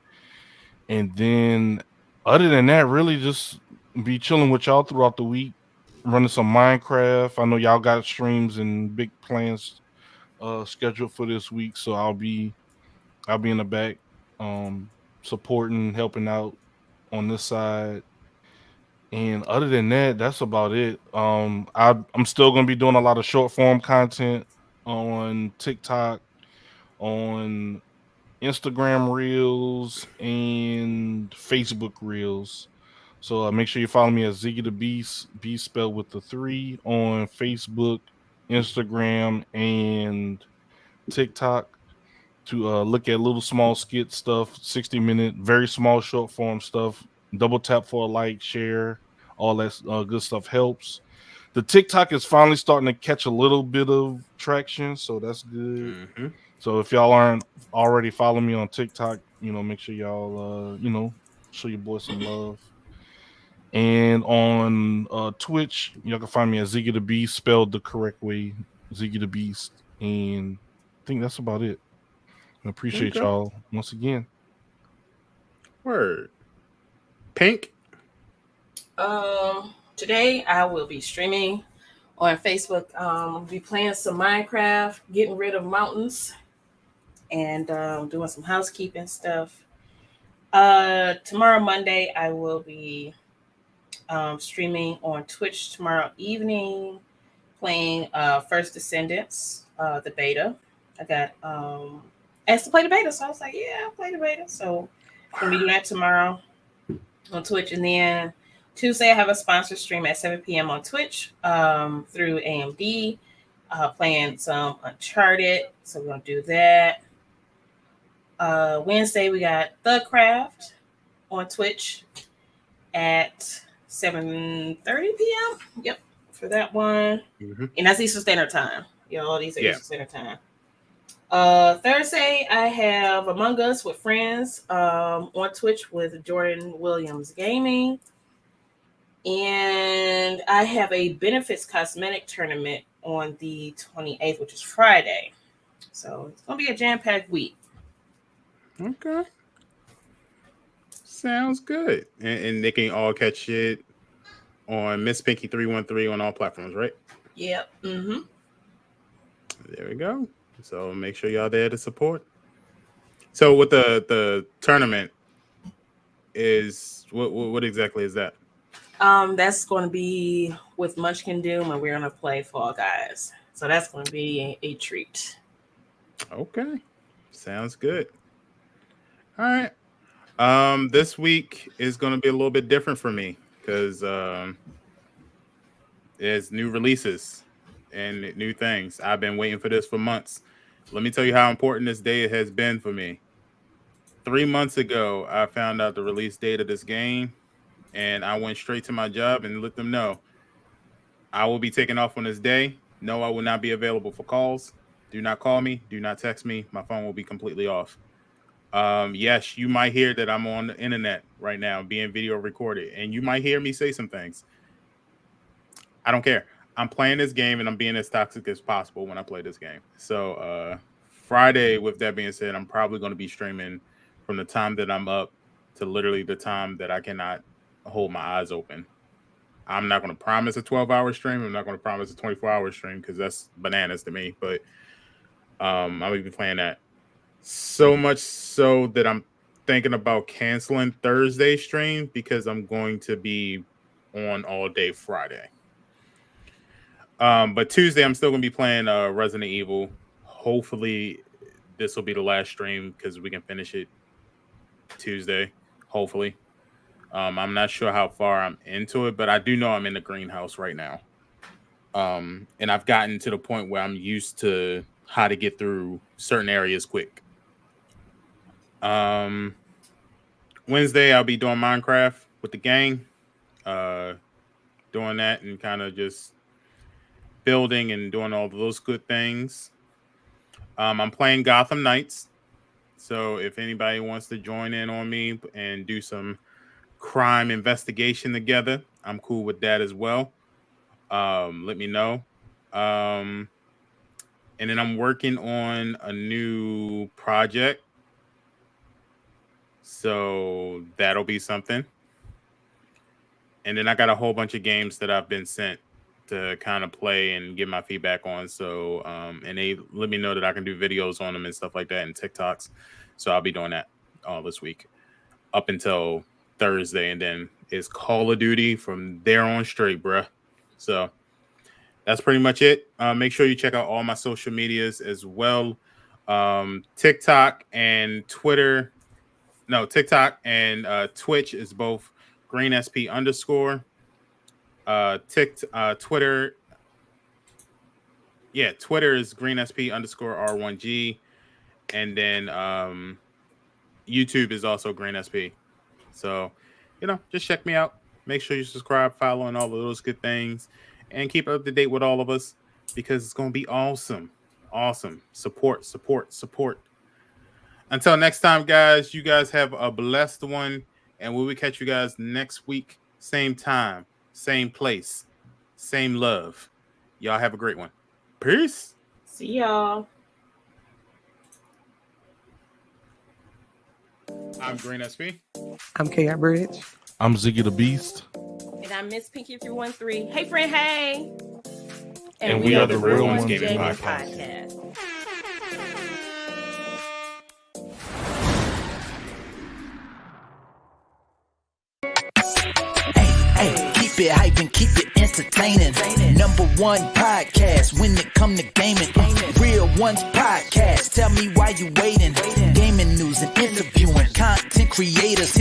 And then other than that, really just be chilling with y'all throughout the week, running some Minecraft. I know y'all got streams and big plans scheduled for this week, so I'll be in the back supporting, helping out on this side. And other than that, that's about it. I'm still gonna be doing a lot of short form content on TikTok, on Instagram Reels, and Facebook Reels. So make sure you follow me at Ziggy the Beast, Beast spelled with the 3, on Facebook, Instagram, and TikTok, to look at little small skit stuff, 60-minute, very small short form stuff. Double tap for a like, share, all that good stuff helps. The TikTok is finally starting to catch a little bit of traction, so that's good. So if y'all aren't already following me on TikTok, make sure y'all show your boy some love. And on Twitch, y'all can find me at Ziggy the Beast, spelled the correct way, Ziggy the Beast. And I think that's about it. I appreciate y'all once again. Word. Pink? Today I will be streaming on Facebook. I'll be playing some Minecraft, getting rid of mountains, and doing some housekeeping stuff. Tomorrow, Monday, I will be streaming on Twitch tomorrow evening, playing First Descendants, the beta. I got asked to play the beta, so I was like, yeah, I'll play the beta. So I'm gonna be doing that tomorrow on Twitch. And then Tuesday I have a sponsor stream at 7 p.m. on Twitch through AMD, playing some Uncharted. So we're gonna do that. Wednesday we got The Craft. on Twitch at 7:30 p.m. Yep, for that one. Mm-hmm. And that's Eastern Standard Time. All these are Yeah. Eastern Standard Time. Thursday, I have Among Us with Friends on Twitch with Jordan Williams Gaming. And I have a Benefits Cosmetic Tournament on the 28th, which is Friday. So it's going to be a jam-packed week. Okay. Sounds good. And they can all catch it on Miss Pinky 313 on all platforms, right? Yep. Mm-hmm. There we go. So make sure y'all there to support. So with the tournament is what exactly is that? That's going to be with Munchkin Doom, and we're going to play Fall Guys. So that's going to be a treat. Okay. Sounds good. All right. This week is going to be a little bit different for me because there's new releases and new things. I've been waiting for this for months. Let me tell you how important this day has been for me. 3 months ago, I found out the release date of this game, and I went straight to my job and let them know I will be taking off on this day. No, I will not be available for calls. Do not call me. Do not text me. My phone will be completely off. Yes, you might hear that I'm on the internet right now being video recorded, and you might hear me say some things. I don't care. I'm playing this game, and I'm being as toxic as possible when I play this game. So Friday, with that being said, I'm probably going to be streaming from the time that I'm up to literally the time that I cannot hold my eyes open. I'm not going to promise a 12-hour stream. I'm not going to promise a 24-hour stream because that's bananas to me. But I will be playing that. So much so that I'm thinking about canceling Thursday stream because I'm going to be on all day Friday. But Tuesday, I'm still going to be playing Resident Evil. Hopefully, this will be the last stream because we can finish it Tuesday. Hopefully. I'm not sure how far I'm into it, but I do know I'm in the greenhouse right now. And I've gotten to the point where I'm used to how to get through certain areas quick. Wednesday, I'll be doing Minecraft with the gang. Doing that and kind of just building and doing all those good things. I'm playing Gotham Knights. So if anybody wants to join in on me and do some crime investigation together, I'm cool with that as well. Let me know. And then I'm working on a new project. So that'll be something. And then I got a whole bunch of games that I've been sent to kind of play and give my feedback on. So, and they let me know that I can do videos on them and stuff like that and TikToks. So I'll be doing that all this week up until Thursday. And then it's Call of Duty from there on straight, bruh. So that's pretty much it. Make sure you check out all my social medias as well. TikTok and Twitter. No, TikTok and Twitch is both GreenSP_. Twitter. Yeah, Twitter is GreenSP_R1G. And then YouTube is also GreenSP. So, just check me out. Make sure you subscribe, follow, and all of those good things. And keep up to date with all of us because it's going to be awesome. Awesome. Support. Until next time, guys, you guys have a blessed one. And we will catch you guys next week. Same time, same place, same love. Y'all have a great one. Peace. See y'all. I'm Green SP. I'm KI Bridge. I'm Ziggy the Beast. And I'm Miss Pinky 313. Hey, friend, hey. And we are the Real Ones Gaming Podcast. Hey, keep it hype and keep it entertaining. Number one podcast when it come to gaming. Real Ones Podcast. Tell me why you waiting. Gaming news and interviewing content creators.